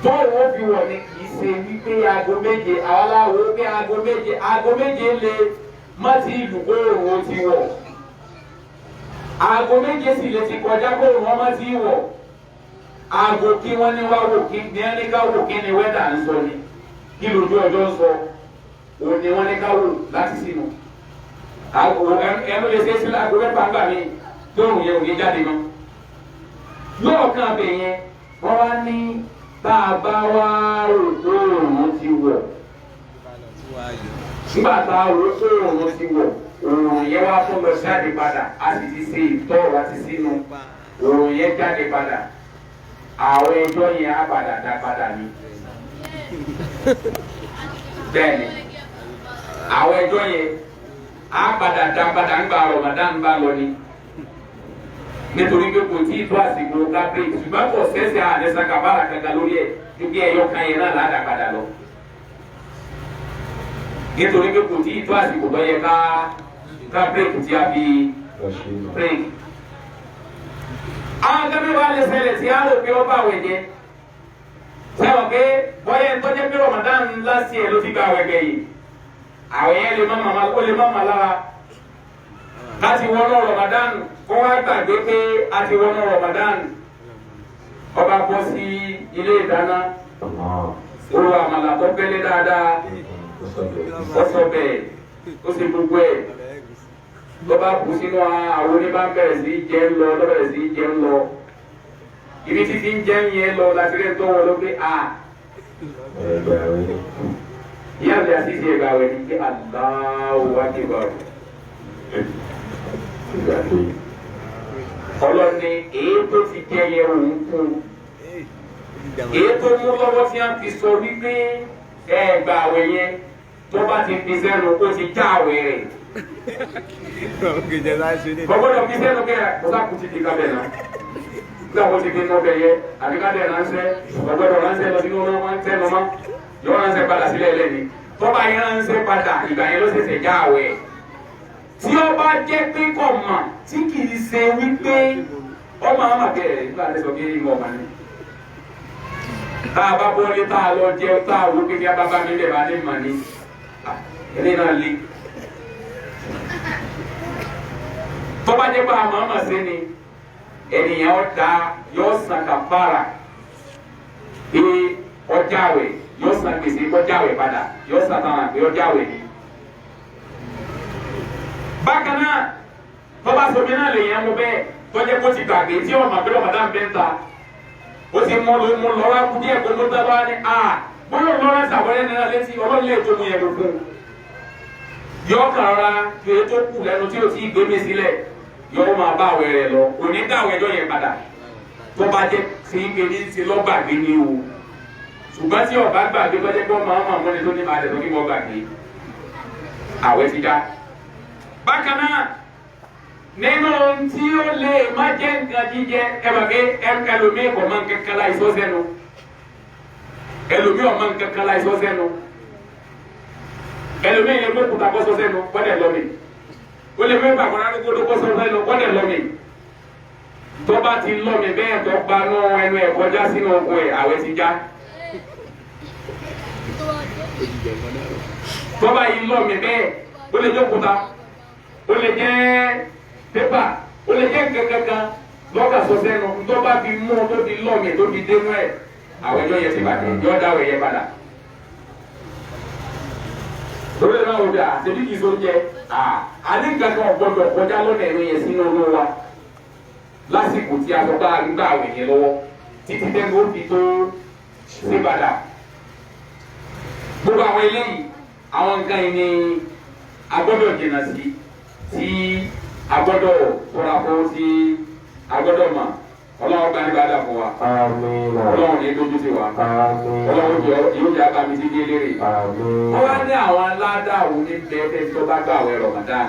tó òun fi wọ̀ ni kì í ṣe wípé aago méje àwọn aláwo pé aago méje lè má ti ìlú kó òun ti wọ̀ aago méje sì lè ti kọjá kó òun má ti wọ̀ aago kí wọ́n ní wá wò kí ní ẹni ká wò kí ni wẹ́dà ń sọ ni kí lójú ọjọ́ ń sọ òun ni wọ́n ní ká wò láti sínú ẹnu lè ṣe sílẹ̀ aago mẹ́fà gbà mí lóòrùn yẹn ò ní jáde mọ́ lọ́ọ̀kan abẹ yẹn wọ́n wá ní tá a bá wá rò pé òòrùn ti wọ̀ nígbà tá a rò pé òòrùn ti wọ̀ òòrùn yẹn wá fún lọ jáde padà a sì ti ṣe ìtọ́ àti sínú òòrùn yẹn jáde padà àwọn ẹjọ́ yẹn á padà dá padà ní bẹ́ẹ̀ni àwọn ẹjọ́ yẹn á padà dá padà ń gba Ramadan bá lọ ni nítorí pé kò tí ì tó àsìkò kápẹ́ ṣùgbọ́n kò sẹ́sẹ̀ àdẹ́sà kàbára kankan lórí ẹ̀ níbi ẹ̀yọ kan yẹn náà ládàá padà lọ. nítorí pé kò tí ì tó àsìkò tó yẹ ká bírèkì tí a fi bírèkì. àwọn akẹ́kọ̀ọ́ wa lè ṣẹlẹ̀ sí àrò pé ó bá àwẹ̀ jẹ. sẹ́wọ̀n pé bọ́yẹ̀ tó jẹ́ pé Ramadan lásì ẹ̀ ló fi gba àwẹ̀ gẹ̀yìn. àwẹ̀ yẹn lè má mà lára láti wọnú Ramadan kó wá gbàgbé pé a ti wọnú Ramadan ọba bọ́ sí ilé ìdáná ro àmàlà tó fẹ́lẹ́ dáadáa ó sọ bẹ́ẹ̀ ó sì gbogbo ẹ̀ tó bá kú sínú àwọn oníbà bẹ̀rẹ̀ sí jẹ́ ń lọ lọ́bẹ̀rẹ̀ sí jẹ́ ń lọ ibi títí ń jẹ́ ń yẹn lọ láti rẹ̀ tó wọ́n ló pé a ìyá mi àti ìṣe ẹ̀gbà rẹ̀ ní pé Allahu Akbar ọlọ́ni èyí tó ti jẹ́ yẹ òun kú èyí tó mú lọ́wọ́ tí wọ́n fi sọ wípé ẹ̀gbà rẹ̀ yẹn tó bá ti fi sẹ́nu ó ti já àwẹ̀ rẹ̀ gbọ́dọ̀ fi sẹ́nu kẹ́ ẹ̀ kó sáà ti di kábẹ̀ náà nígbà wo ti fi nù bẹ̀ yẹ àbí kábẹ̀ ránṣẹ́ gbọ́dọ̀ ránṣẹ́ lọ sínú wọn tẹ́nu mọ́ yóò ránṣẹ́ padà sílẹ̀ lẹ́ni tó bá yẹn ránṣẹ́ padà ìgbà yẹn ló ṣẹ̀ṣẹ̀ já àwẹ̀ tí ó bá jẹ́ pé kò mọ̀ tí kì í ṣe wípé ọmọ àwọn àbẹ̀rẹ̀ nígbà tí sọ pé ìmọ̀ ọ̀mà ni tá a bá bọ́lé tá a lọ jẹ́ tá a wo pé kí a bá bá mi lẹ̀ bá ní mọ̀ ni ẹni náà le tó bá jẹ́ pé àmọ́ ọmọ sí ni ènìyàn ọ̀dà yóò san kàfàrà pé ọjàwé yóò san gbèsè ọjàwé padà yóò san tàwọn àgbẹ̀ ọjàwé ni. bákan náà tó bá sọmi náà lè yẹn mú bẹ́ẹ̀ tó jẹ́ kó ti gbàgbé tí ọmọ àgbẹ̀ ọmọdé ń bẹ́ ń ta ó ti mú lọ́wọ́ kú díẹ̀ kó ló dá lọ́wọ́ ni bóyá lọ́wọ́ sàwọ́rẹ́ nínú létí ọlọ́run lè tó mu yẹn gbogbo yọ kàrà fi tó kù lẹ́nu tí o ti gbé mi sílẹ̀ yọ máa bá àwẹ̀ rẹ̀ lọ òní dáwọ̀ ẹjọ́ yẹn padà tó bá jẹ́ sí ike ní ti lọ́gbàgbé ni o ṣùgbọ́n tí ọba gbàgbé tó jẹ́ pé ọmọ ọmọ ọmọdé tó ní balẹ̀ tó ní wọ́n gbàgbé àwẹ̀ ti dá. bákan náà nínú tí ó lè má jẹ́ nǹkan jíjẹ ẹlòmíì kò mọ nǹkan kan láì sọ́sẹ́nu ẹlòmíì ọmọ nǹkan kan láì sọ́sẹ́nu ẹlòmíì yẹn gbé kúta kọ́ sọ́sẹ́nu kọ́dẹ̀ lọ́mì ó lè fẹ́ bàbá arúgbó tó kọ́ sọ́sẹ́nu kọ́dẹ̀ lọ́mì tó bá ti lọ́mì bẹ́ẹ̀ tó gba nú ẹnu ẹ̀ kọjá sínú ọkọ ẹ̀ àwẹ̀ ti já tó bá yí lọ́mì bẹ́ẹ̀ ó lè jẹ́ kúta ó lè jẹ́ pépà ó lè jẹ́ kankan lọ́gà sọ́sẹ́nu tó bá fi mú tó fi lọ́mì tó fi dénú ẹ̀ àwẹ̀ ẹjọ́ yẹn ti bàjẹ́ yọ dá àwẹ̀ yẹn padà. lórí náà wò dà ṣèbí kìí sóúnjẹ àní kankan ọ̀gbọ́dọ̀ kọjá lọ́nà ẹ̀rọ yẹn sínú ọlọ́ wa lásìkò tí a sọ bá a gbà àwẹ̀ yẹn lọ́wọ́ títí tẹ́gbẹ́ ó fi tó ṣe padà. gbogbo àwọn eléyìí àwọn nǹkan yìí ni a gbọ́dọ̀ jìnnà sí tí a gbọ́dọ̀ tọ́ra fún tí a gbọ́dọ̀ mọ̀ ọlọ́run gba nígbà dà fún wa ọlọ́run ní dojú sí wa ọlọ́run yóò jẹ́ abami sí délé rè wọ́n wá ní àwọn aládàáwò ní bẹ́ẹ̀ tó bá gbà wẹ̀ Ramadan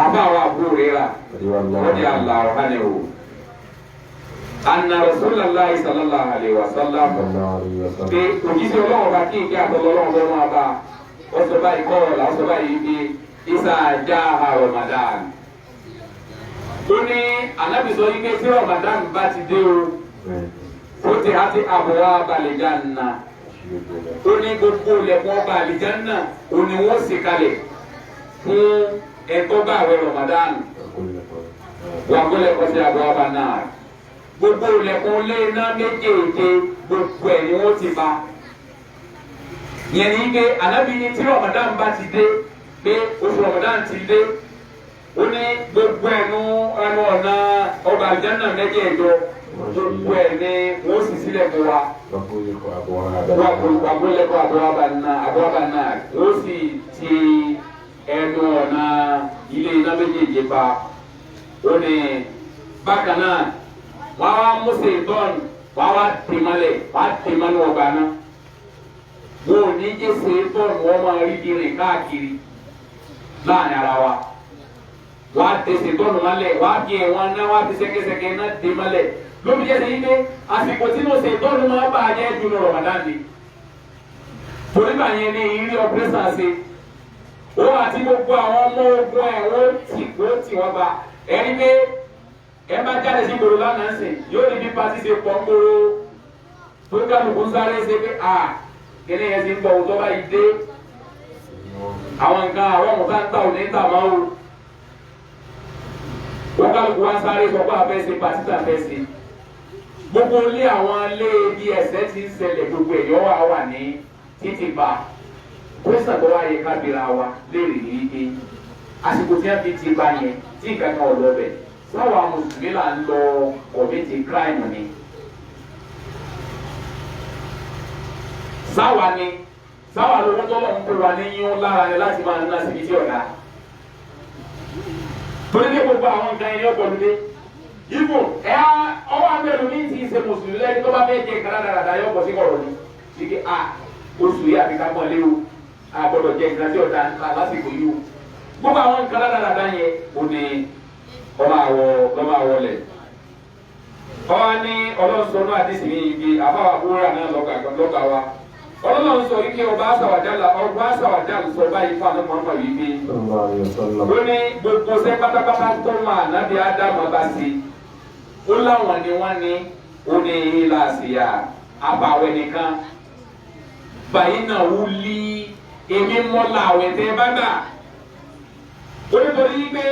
àbá àwọn àbúrò rẹ̀ rà wọ́n di àlà ọ̀hán ẹ̀ o. anna Rasulullahi sallallahu alaihi wasallam pé òjíṣẹ́ ọlọ́run bá kí ìké àtọ́lọ́ ọlọ́run bẹ́ẹ̀ máa bá ọ̀sọ̀ báyìí kọ́ ọ̀la ọ̀sọ̀ báyìí pé isa ajá Ramadan ó ní alábìsọ yìí pé tí Ramadan bá ti dé o ó ti há ti àbọ̀wá àbàlẹ̀jánná ó ní gbogbo ilẹ̀kùn ọba àlìjánná ó ní wọ́n sì kalẹ̀ fún ẹ̀tọ́ bá àwẹ̀ Ramadan wà gbọ́dọ̀ kọ́ sí àbọ̀wá àbà náà gbogbo ilẹ̀kùn lé iná méjèèjì gbogbo ẹ̀ ni wọ́n ti bá yẹn ní pé alábì ní tí Ramadan bá ti dé pé oṣù Ramadan ti dé ó ní gbogbo ẹnu ọ̀nà ọba àlìjánná méjèèjì gbogbo ẹ̀ ni wọ́n sì sílẹ̀ fún wa wàgbọ́lẹ̀kọ̀ àbọ̀wábà náà ó sì ti ẹnu ọ̀nà ilé iná méjèèjì pa ó ní bákan náà wọ́n á mú ṣètọ́nù wọ́n á tèmọ́lẹ̀ wọ́n á tèmọ́lẹ̀ ọgbà náà wọn ò ní jẹ́ ṣètọ́nù wọ́n máa rí irin káàkiri láàrin ara wa wọ́n á tẹ ṣètọ́nù mọ́lẹ̀ wọ́n á fi ẹ̀wọ̀n náà wọ́n á fi ṣẹ́kẹ́ṣẹkẹ̀ náà tèmọ́lẹ̀ lóbi jẹ́ sẹ́yìn pé àsìkò tí mo ṣètọ́nù máa bá a jẹ́ dunu Ramadan ni torí bá yẹn ní ìrírí ọ̀pẹ́sà ṣe ó àti gbogbo àwọn ọmọ ogun ẹ̀ wọ́n tì wọ́n bá ẹni pé ẹ bá jáde sí gbòòrò lánàá sìn yóò ní bí pati ṣe pọ̀ ń gbòòrò tó kálukú ń sáré ṣe pé kíni yẹn ti ń bọ̀ ohun tó bá yìí dé àwọn nǹkan àwọn ọmọ ká ń ta òní ń tà máa wò wọ́n kálukú wá ń sáré sọ pé àfẹ́ ṣe pati tà fẹ́ ṣe gbogbo ilé àwọn ilé bí ẹsẹ̀ ti ń ṣẹlẹ̀ gbogbo èèyàn wà ní títì pa pẹ́sà tó wáyé kábìrà wa léèrè ní ike àsìkò tí wọ́n fi ti pa yẹn tí nǹkan kan ò lọ bẹ̀ sáwà mùsùlùmí là ń lọ kọ̀mítì kíráìmù ni sáwà lówó tó lọ́n kó wa ní yín lára ni láti máa ná síbi tí ọ̀dà torí ní gbogbo àwọn nǹkan yẹn ní ọ̀pọ̀lọpọ̀ dé ibo ẹ ọwọ́ abẹ́rù ní ti ṣe mùsùlùmí lẹ́ni tó bá fẹ́ jẹ nǹkan dáadáa yọ bọ̀ sí kọ̀rọ̀ ni ṣíkẹ́ a oṣù yìí àfi ká mọ̀ lé o a gbọ́dọ̀ jẹ nǹkan tí ọ̀dà lásìkò yìí o gbogbo àwọn nǹkan dáadáa yẹn o ní ọmọ àwọlẹ̀ ọwọ́ ní ọlọ́sọ̀nù àdìsí ní ibi àbáwá búrọ́dà náà lọ́gà wa ọlọ́run sọ wípé ọba àṣàwàdà sọ báyìí fún àwọn ọmọ yìí bí ó ní gbogbo ṣẹ́ pátápátá tó máa nábì ádámù bá sí ó láwọn ni wọ́n ní ó ní ilà àṣìyà àbàwẹ̀ nìkan báyìí náà wú lí èmi mọ́lá àwẹ̀ tẹ́ bá gbà ó ní torí pé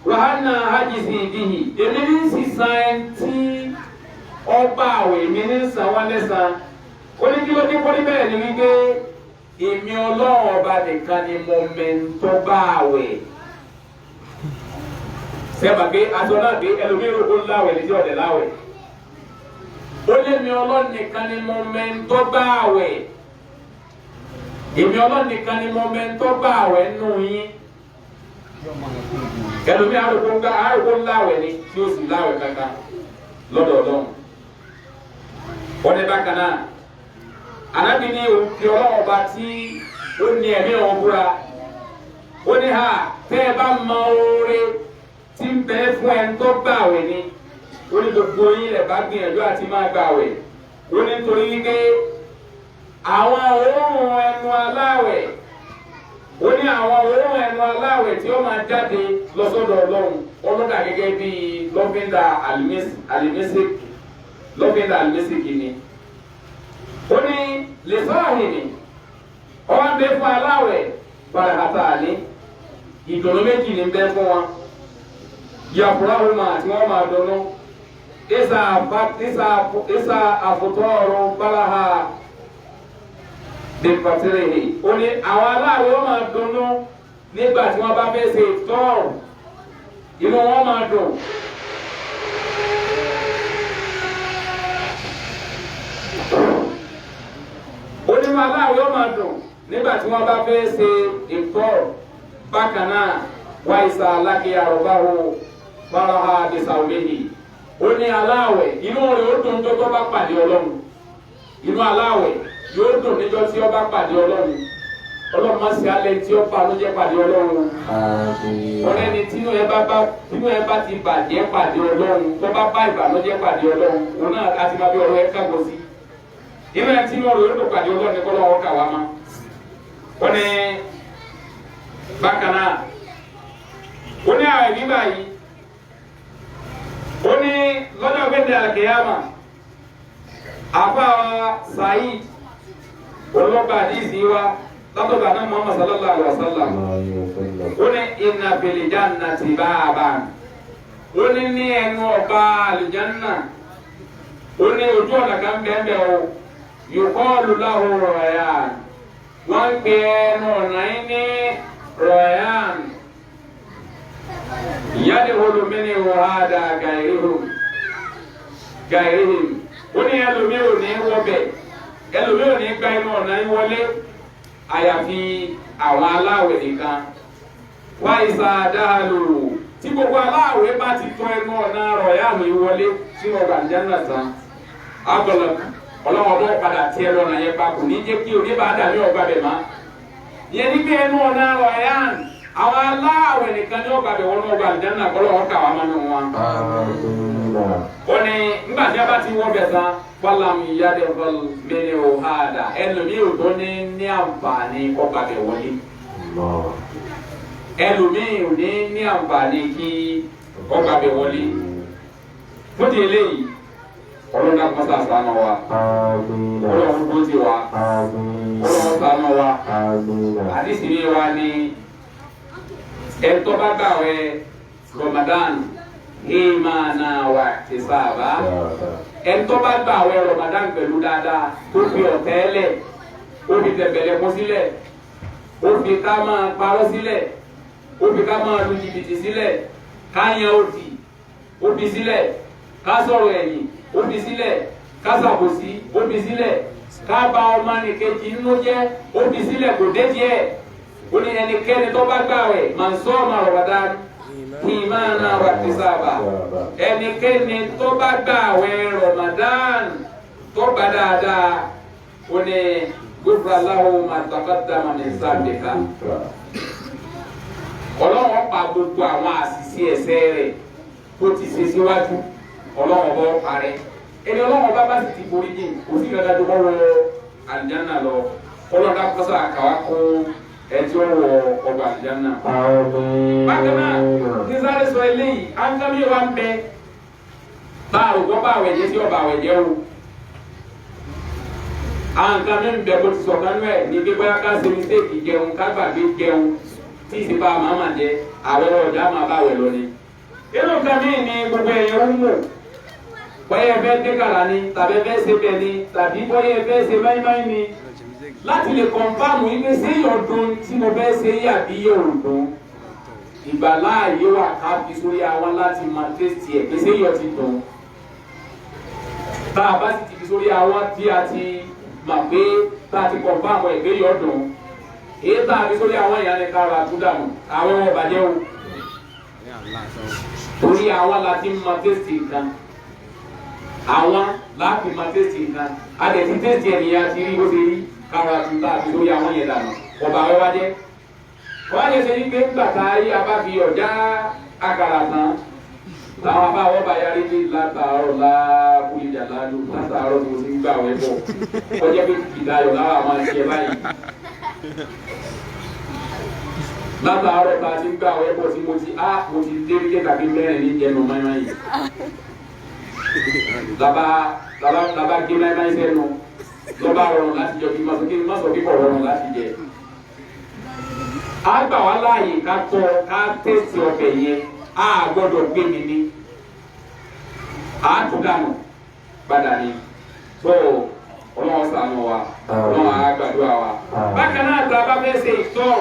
wàhánà hajjisi ìdíhì èmi ní sísan tí ọba àwẹ̀ èmi ní san wọ́n lẹ́sàn oníkílódé kọ́ni bẹ́ẹ̀ ni wípé èmi ọlọ́run ọba nìkan ni mo mẹ́ntọ́ bá àwẹ̀ sẹ́gbà pé aṣọ náà pé ẹlòmíràn ó láwẹ̀ ní tí ọ̀dẹ̀ láwẹ̀ ó lé mi ọlọ́run nìkan ni mo mẹ́ntọ́ bá àwẹ̀ èmi ọlọ́run nìkan ni mo mẹ́ntọ́ bá àwẹ̀ nù yín ẹlòmíràn àròkó láwẹ̀ ni tí ó sì láwẹ̀ kankan lọ́dọ̀ ọlọ́run wọ́n ní bákan náà anabi ni òkè ọlọ́wọ́ba tí ó ní ẹ̀mí ọ̀hún búra ó ní ha tẹ́ ẹ bá mọ oore tí ń bẹ fún ẹni tó gbààwẹ̀ ni ó ní gbogbo yín lẹ̀ bá gbìyànjú àti máa gbààwẹ̀ ó ní nítorí wípé àwọn òórùn ẹnu aláwẹ̀ ó ní àwọn òórùn ẹnu aláwẹ̀ tí ó máa jáde lọ́sọ̀dọ̀ ọlọ́run ọlọ́dà gẹ́gẹ́ bíi lọ́fíńdà àlùmísìkì ni ó ní lè sọ́ọ̀hìn ni ọwọ́ ń bẹ fún aláwẹ̀ farahata ní ìdùnnú méjì ní bẹ fún wọn yàkùrá wọn máa tí wọ́n máa dùnnú isa àfòtọ́ọ̀rọ̀ balaha dèpàtìrìhì ó ní àwọn aláwẹ̀ wọ́n máa dùnnú nígbà tí wọ́n bá fẹ́ ṣe tọ́ọ̀rù inú wọn máa dùn. onímọ̀ aláwọ̀ máa dùn nígbà tí wọ́n bá fẹ́ ṣe ìtọ́ bákan náà wáìsà alákìá ọ̀báwo faraha bisawmehi ó ní aláwẹ̀ inú rẹ̀ ó dùn tó bá pàdé ọlọ́run inú aláwẹ̀ yóò dùn níjọ́ tí ó bá pàdé ọlọ́run ọlọ́run má ṣe alẹ́ tí ó banújẹ́ pàdé ọlọ́run ọ̀rẹ́ ni tínú ẹ bá ti bàjẹ́ pàdé ọlọ́run tó bá ìbànújẹ́ pàdé ọlọ́run òun náà láti má bí ọ̀rọ̀ ẹ kágbó sí ìmọ̀ ẹ̀ tí wọ́n rò ó pàdé ọlọ́run kọ́ lọ́wọ́ kà wá ma wọ́n ní bákan náà ó ní àwọn ẹ̀mí báyìí ó ní lọ́jọ́ gbẹ̀dẹ̀ àkèyàmà àfáà Saheed olùkọ́ àdìsí wa látọ̀gbà náà Muhammad sallallahu alaihi wa sallam ó ní inna fil jannati baban ó ní ẹnu ọba àlùjánnà ó ní ojú ọ̀nà kan bẹ́ẹ̀ o yòkọ́ọ̀lù lahu Rayyan wọ́n ń pè ẹnu ọ̀nà yín ní Rayyan yadkhulu minhu hada gairihim ó ní ẹlòmíì ò ní wọ́bẹ̀ ẹlòmíì ò ní gba inú ọ̀nà yín wọlé àyàfi àwọn aláwẹ̀ nìkan wá ìsà dáhàlù tí gbogbo aláwẹ̀ bá ti tọ́ ẹnu ọ̀nà Rayyan yìí wọlé sínú ọgbà Jánnà tán agbọ̀lọ̀ ọlọ́wọ́ bọ́ padà tiẹ̀ lọ́nà yẹn pa kò ní jẹ́ kí oníbàdà ní ọgbà bẹ̀ má yẹn ní bí ẹnu ọ̀nà Rayyan àwọn aláwẹ̀ nìkan ní ọgbà bẹ̀ wọnú ọgbà Jánnà kọ́lọ́wọ́ kà wá mọ́nú wọn. ó ní nígbà tí a bá ti wọ́ bẹ̀ tán fọlám ìyáde mẹ́rin ò ha dà ẹlòmíì ò tó ní àǹfààní ọgbà bẹ̀ wọlé ẹlòmíì ò ní àǹfààní kí ọgbà bẹ̀ wọlé fún ti eléyìí ọlọ́run náà kọ́sà sànù wa ọlọ́run tó ti wa ọlọ́run sànù wa àdìsí ni wa ni ẹ̀tọ́ bá gbàwẹ̀ Ramadan ìmánà wa ihtisaba ẹni tó bá gba àwẹ̀ Ramadan pẹ̀lú dáadáa tó fi ọ̀tẹ̀ lẹ̀ ó fi tẹ̀bẹ̀lẹ̀ kún sílẹ̀ ó fi ká máa parọ́ sílẹ̀ ó fi ká máa lu jìbìtì sílẹ̀ ká yan òdì ó fi sílẹ̀ ká sọ̀rọ̀ ẹ̀yìn ó fi sílẹ̀ ká ṣàbòsí ó fi sílẹ̀ ká bà ọmọnìkejì nínú jẹ́ ó fi sílẹ̀ kò dé díẹ̀ ó ní ẹnikẹ́ni tó bá gbààwẹ̀ man soma Ramadan ìmánà wa ihtisaba ẹnikẹ́ni tó bá gbààwẹ̀ Ramadan tó bá dáadáa ó ní gufira lahu ma taqaddama min dhanbika Ọlọ́run pa gbogbo àwọn àṣìṣe ẹ̀ṣẹ̀ rẹ̀ tó ti ṣe síwájú Ọlọ́run bọ́ parẹ́ ẹni Ọlọ́run bá sì ti borí jìn kò sí kankan tó kọ́ wọ àlùjánnà lọ Ọlọ́run dá kọ́sà àkàwá kún ẹtí ó wọ ọgbà àlùjánnà. bákan náà ní sáré sọ eléyìí áńgámí wa ń bẹ bá àrùkọ́ bá àwẹ̀jẹ́ sí ọba àwẹ̀jẹ́ o áńgámí ń bẹ bó ti sọ kánú ẹ̀ ní gbégbá ká ṣe mistake jẹun ká gbàgbé jẹun tí ì sì bá màmá jẹ àwẹ̀ ọjà máa bá wẹ̀ lọ ni. inú kàmí ni gbogbo ẹ̀yẹ ń mú bọ́yẹ̀ fẹ́ dékàrà ni tàbí fẹ́ ṣe bẹ̀ ni tàbí bọ́yẹ̀ fẹ́ ṣe máìmáì ni láti lè kọ̀nfàmù yìí pé ṣé yọ̀dún tí mo fẹ́ ṣe yí àbí yọ̀dún ìgbàláàyè wà ká fi sórí àwọn láti máa tẹ́sítì ẹ̀ pé ṣé yọ̀ ti dùn tá a bá sì ti fi sórí àwọn tí a ti mà pé tá a ti kọ̀nfàmù ẹ̀ pé yọ̀dún èyí tá a fi sórí àwọn ìyá ni kára àtúndàmù àwọn ọmọ bàjẹ́ o torí àwọn láti máa tẹ́sítì nǹkan àwọn láti máa tẹ́sítì nǹkan a lè ti tẹ́sítì ẹ̀ nìyà ti rí bó ṣe rí kára tuntun àti lórí àwọn yẹn dànù ọba àwọn wájẹ wájẹ ṣe ní pé gbàtà ayé abáfi ọjà àkàrà tán làwọn afáwọ́ bá yarí ní látàárọ̀ láàbùlìjà lálù látàárọ̀ tó ti ń gbà wẹ́ bọ̀ ọjọ́ pé ìdáyọ̀ láwọn àwọn ẹ̀ṣẹ̀ báyìí látàárọ̀ tá a ti ń gbà wẹ́ bọ̀ tí mo ti dé ní kẹ́kàbí mẹ́rin ní jẹnu mọ́ẹ́mọ́ yìí làbá gé mẹ́ẹ́mọ́ sẹ́nu lọ́ba rọrùn láti jọ kí n má sọ kíkọ̀ rọrùn láti jẹ. a gbà wá láàyè ká tọ́ ká tẹ̀sí ọbẹ̀ yẹn a gbọ́dọ̀ gbé mi ní. a tún dànù padà ní. tó Ọlọ́run ṣàánú wa Ọlọ́run á gbàdúrà wa. bákan náà tá a bá fẹ́ ṣe ìtọ́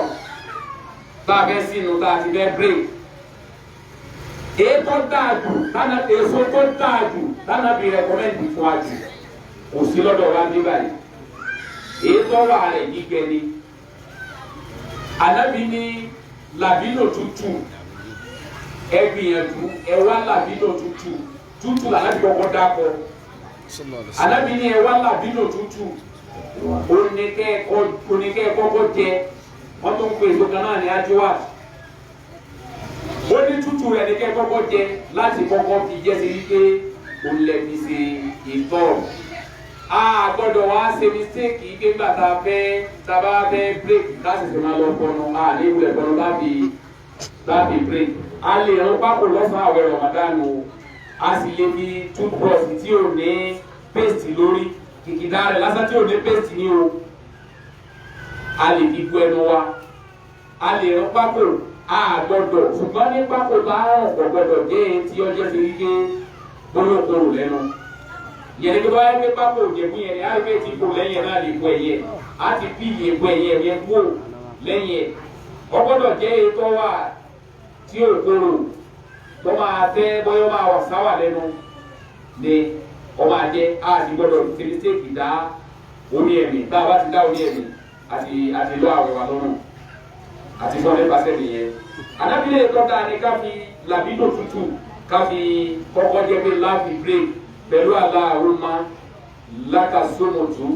tá a fẹ́ sínú tá a ti fẹ́ break. èso tó dáa jù lánàá bí rẹ̀kọ́mẹ́ǹdì fún wa jù kò sí lọ́dọ̀ wa ní báyìí èyí tó wà rẹ̀ gígẹ ni Ànábì ní làbínò tútù ẹ gbìyànjú ẹ wá làbínò tútù lànàbí kọ́kọ́ dákọ Ànábì ní ẹ wá làbínò tútù oníkẹ́ kọ́kọ́ jẹ wọ́n tó ń pè èso kan náà ní ajiwa ó ní tútù rẹ̀ ní kẹ́ kọ́kọ́ jẹ láti kọ́kọ́ fi jẹ́ sí wípé òun lè fi ṣe ìtọ́ a gbọ́dọ̀ wá ṣe mistake yìí kéńgbà tá a bá fẹ́ break láti ṣe máa lọ pọnù a ní ìwúlẹ̀ pọnù láti break a lè rán pákó lọ́sàn-án àwẹ̀ Ramadan o a sì lè fi toothbrush tí ò ní paste lórí kìkìdá rẹ̀ lásán tí ò ní paste ní o a lè fi gbọ́ ẹnu wa a lè rán pákó a gbọ́dọ̀ ṣùgbọ́n ní pákó bá rán ọ̀pọ̀ gbọ́dọ̀ jẹ́ tí ọjọ́ ti rí gé gbólókòrò lẹ́nu yẹn ní bá yẹ pápá òjẹ̀bú yẹn ni a yẹ ti kó lẹ́yìn náà lè bọ ẹ̀yẹ a ti fi lè bọ ẹ̀yẹ yẹn kó lẹ́yìn ọgbọ́dọ̀ jẹ́ ètò wa tí ó kóró tó máa tẹ́ bọ́yọ́ máa wà sáwà lẹ́nu ni ọmọ àjẹ a ti gbọ́dọ̀ tẹ̀lẹ́tẹ̀kì dá orí ẹ̀mí tá a bá ti dá orí ẹ̀mí àti lọ́ àwẹ̀ wa lọ́rùn àti sọ́ọ́lẹ́ pàṣẹ nìyẹn adábílẹ̀ tọ́ta ni ká fi làbídò tútù ká fi kọ́kọ́ jẹ́ pé láàfin break pẹ̀lú Allahumma laka sumutu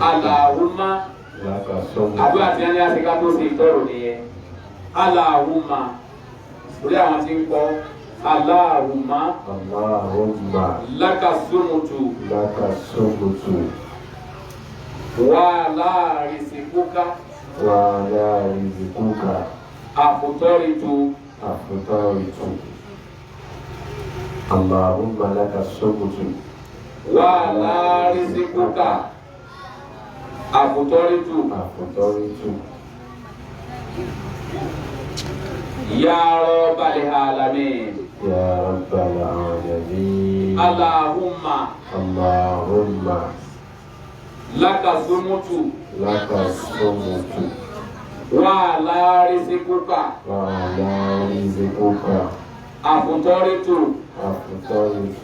Allahumma àdúrà tí wọ́n ní àti ká tó ṣe ìtọ́rọ̀ nìyẹn Allahumma orí àwọn tí ń kọ́ Allahumma laka sumutu wa la rizikuka afutoritu Allahumma laka sumutu wa la rizikuka afutoritu ya rabbal alamin يا رب العالمين Allahumma اللهم laka sumutu لك الصمت wa ala rizikuka وعلى رزقك afutoritu أفطرت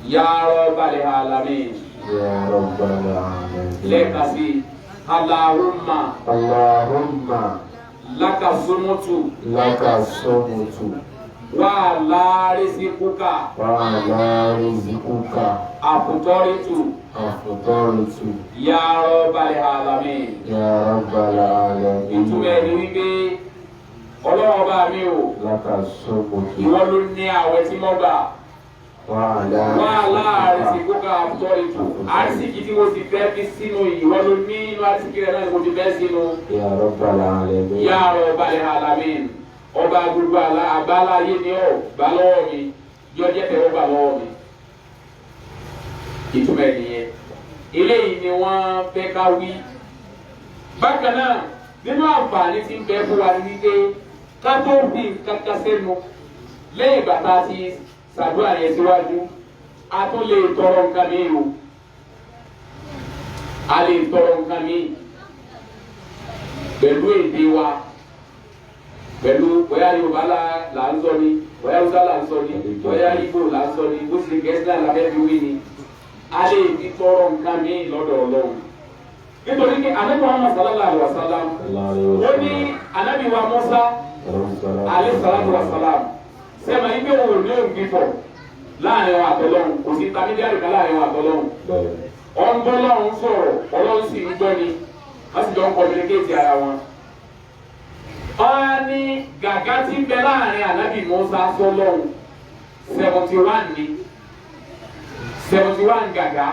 ya rabbal alamin. يا رب العالمين Lekasi Allahumma اللهم laka sumutu لك الصمت wa ala rizikuka وعلى رزقك afutoritu أفطرت ya rabbal alamin. يا رب العالمين Ìtumọ̀ ẹni wípé Ọlọ́run bá mi o, لك الصمت ìwọ ló ní àwẹ̀ tí mo gbà. وعلى Wá láàrin sí رزقك kókà àfútọ́rìtù. Àrísìkí tí mo ti fẹ́ fi sínú ìwọ ló ní inú àrísìkí rẹ̀ náà ni mo ti fẹ́ sínú. يا رب العالمين Ya Rabbal alamin. Ọba gbogbo àgbáláyé ni ọ́ gbà lọ́wọ́ mi. Yọ jẹ́ tẹ̀wọ́ gbà lọ́wọ́ mi. Ìtumọ̀ ẹ̀ nìyẹn. Eléyìí ni wọ́n fẹ́ ká wí. Bákan náà, nínú àǹfààní tí ń bẹ fún wa ní wípé ká tó fi kankan sẹ́nu lẹ́yìn ìgbà tá a ti ṣàdúrà yẹn síwájú a tún lè tọrọ nǹkan mi o a lè tọrọ nǹkan mi pẹ̀lú èdè wa pẹ̀lú bóyá Yorùbá là ń sọ ni bóyá Hausa là ń sọ ni bóyá Igbo là ń sọ ni bó ṣe Gẹ̀ẹ́sì náà la fẹ́ fi wí ni a lè fi tọrọ nǹkan mi lọ́dọ̀ Ọlọ́run nítorí pé Ànábì Muhammad sallallahu alaihi wasallam ó ní Ànábì wa Musa alayhi salatu wasalam sẹ́mi ayé pé òun ò ní òǹgbí pọ̀ láàrin wa àtọ́lọ́hún kò sí tamídíárì kan láàrin wa àtọ́lọ́hún ọ̀nbọ́lọ́hún sọ̀rọ̀ Ọlọ́run sì ń gbọ́ ni wọ́n sì jọ ń kọ́míníkéètì ara wọn. ọ̀hún ní gàgá tí ń bẹ láàrin Ànábì Musa sọ́lọ́hún 71 ni 71 gàgá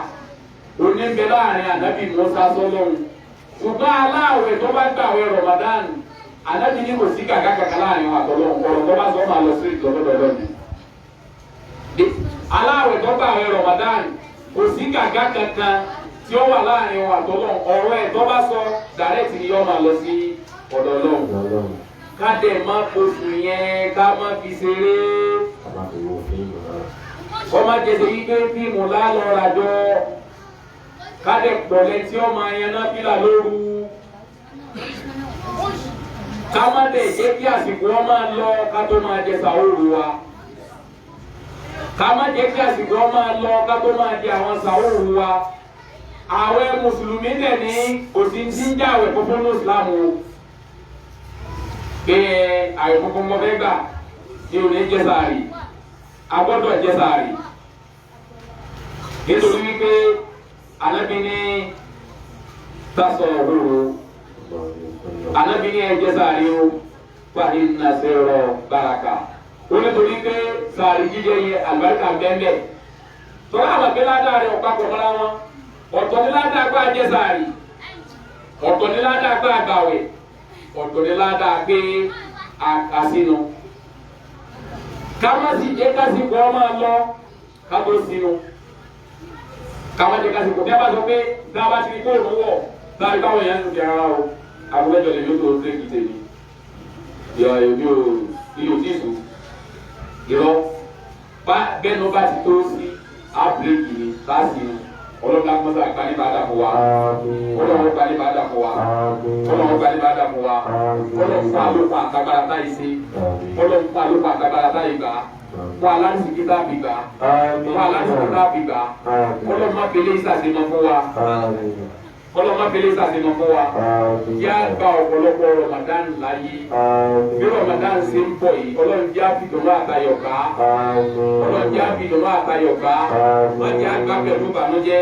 òní ń bẹ láàrin Ànábì Musa sọ́lọ́hún ṣùgbọ́n aláwẹ̀ tó bá gbàwẹ̀ Ramadan Ànábì ní kò sí gàgá kankan láàrin wa àtọ́lọ́hún kọ̀ọ̀rọ̀ tó bá sọ máa lọ sí ìtọ́lọ́dọ̀ọ́dọ́ ni. aláwẹ̀ tó gbàwẹ̀ Ramadan kò sí gàgá kankan tí ó wà láàrin wa àtọ́lọ́hún ọ̀rọ̀ ẹ̀ tó bá sọ dàrẹ́tì ni yóò máa lọ sí ọ̀dọ̀ Ọlọ́hun. ká dẹ̀ má oṣù yẹn ká má fi ṣeré kọ́ má jẹ́ sẹ́yìn pé fíìmù lálọ́ rajọ́ ká dẹ̀ pọ̀lẹ́ tí ó máa yan náà fílà lóru ká má dẹ̀ jẹ́ kí àsìkò wọn máa lọ ká tó máa jẹ sàóòrù wa ká má jẹ́ kí àsìkò wọn máa lọ ká tó máa jẹ àwọn sàóòrù wa àwẹ̀ mùsùlùmí dẹ̀ ní òsì ń dín jáwẹ̀ fúnfún ní ìsìlámù pé àwẹ̀ fúnfún mọ́ fẹ́ gbà ní òní jẹ sàárì a gbọ́dọ̀ jẹ sàárì nítorí wípé Ànábì ní tasọ̀ òhòrò Ànábì ní ẹjẹ sàárì o fa inna sirra baraka ó nítorí pé sàárì jíjẹ yẹ àlùbáríkà bẹ́ẹ̀ tọ́lá àwọn akẹ́ládà rẹ̀ ọ̀pá pọ̀ mọ́ra wọn ọ̀tọ̀ ní ládàá gbá jẹ sàárì ọ̀tọ̀ ní ládàá gbá àgbàwẹ̀ ọ̀tọ̀ ní ládàá gbé àsínú kama si jẹ kasi kọ ma lọ kato sinu kama jẹ kasi kọ bí a bá sọ pé dábà ti kó òun wọ dábì káwọn yẹn ń fi ara o àbúrẹ́jọ lè yóò tó ṣe kìí tèmi yọ èmi ò iye òtí sùn irọ́ bá bẹ́ẹ̀ ló bá ti tó sí ábúrẹ́kì ni láti ọlọ́dún akọ́sọ́ àgbáyé bá dà fún wa ọlọ́run gbáyé bá dà fún wa ọlọ́run gbáyé bá dà fún wa ọlọ́run fún alópa àtàgbára táyì sí ọlọ́run fún alópa àtàgbára táyì gbà fún aláǹsìkí tábì gbà fún aláǹsìkí tábì gbà ọlọ́run má fẹlẹ́ ìsàsímọ́ fún wa ọlọ́run má fẹlẹ́ ìsàsímọ́ fún wa yá gba ọ̀pọ̀lọpọ̀ Ramadan láyé bí Ramadan ṣe ń bọ̀ yìí ọlọ́run jẹ́ àfihàn àtayọ̀ ká ọlọ́run jẹ́ àfihàn àtayọ̀ ká má jẹ́ àgbà pẹ̀lú ìbànújẹ́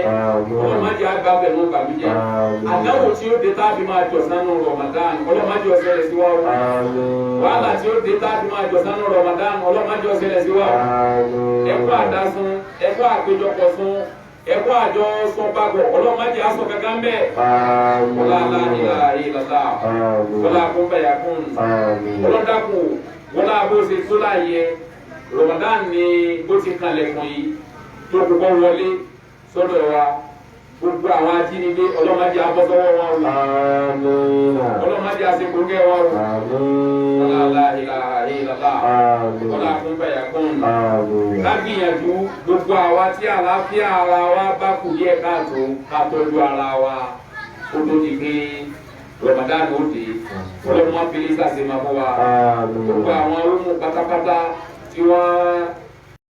ọlọ́run má jẹ́ àgbà pẹ̀lú ìbànújẹ́ àdáwò tí ó dé tábì máa jọ sánú Ramadan ọlọ́run má jẹ́ ọ̀sẹ̀ rẹ̀ sí wa o wàhálà tí ó dé tábì máa jọ sánú Ramadan ọlọ́run má jẹ́ ọ̀sẹ̀ rẹ̀ sí wa o ẹ̀kọ́ àdásùn ẹ̀kọ́ àpéjọpọ̀ sún ẹ̀kọ́ àjọ sọ́gbàgbọ̀ ọlọ́run má jẹ́ aṣọ kankan bẹ́ẹ̀ wọlá aláìlá ìlàlá wọlá akúnbẹ̀yà kún ọlọ́dàkùn wọlá bó ṣe tó láàyè Ramadan ni bó ti kalẹ̀ fún yìí tó kọ́kọ́ wọlé sọ́dọ̀ wa gbogbo àwọn ajínigbé ọlọ́mọdé abọ́sọ́wọ́ wọn o. ọlọ́mọdé àṣekúngẹ́ wọn o. ọlọ́lá ìlàlá ọlọ́lá àkúnbẹ̀yà kún. ká gbìyànjú gbogbo àwa tí àlàáfíà ara wa bá kù díẹ̀ káàtó ká tọ́jú ara wa ó tó di pé Ramadan ó dé ọlọ́mọ abili sàṣẹ máa fọ́ wa. gbogbo àwọn olómù pátápátá tí wọ́n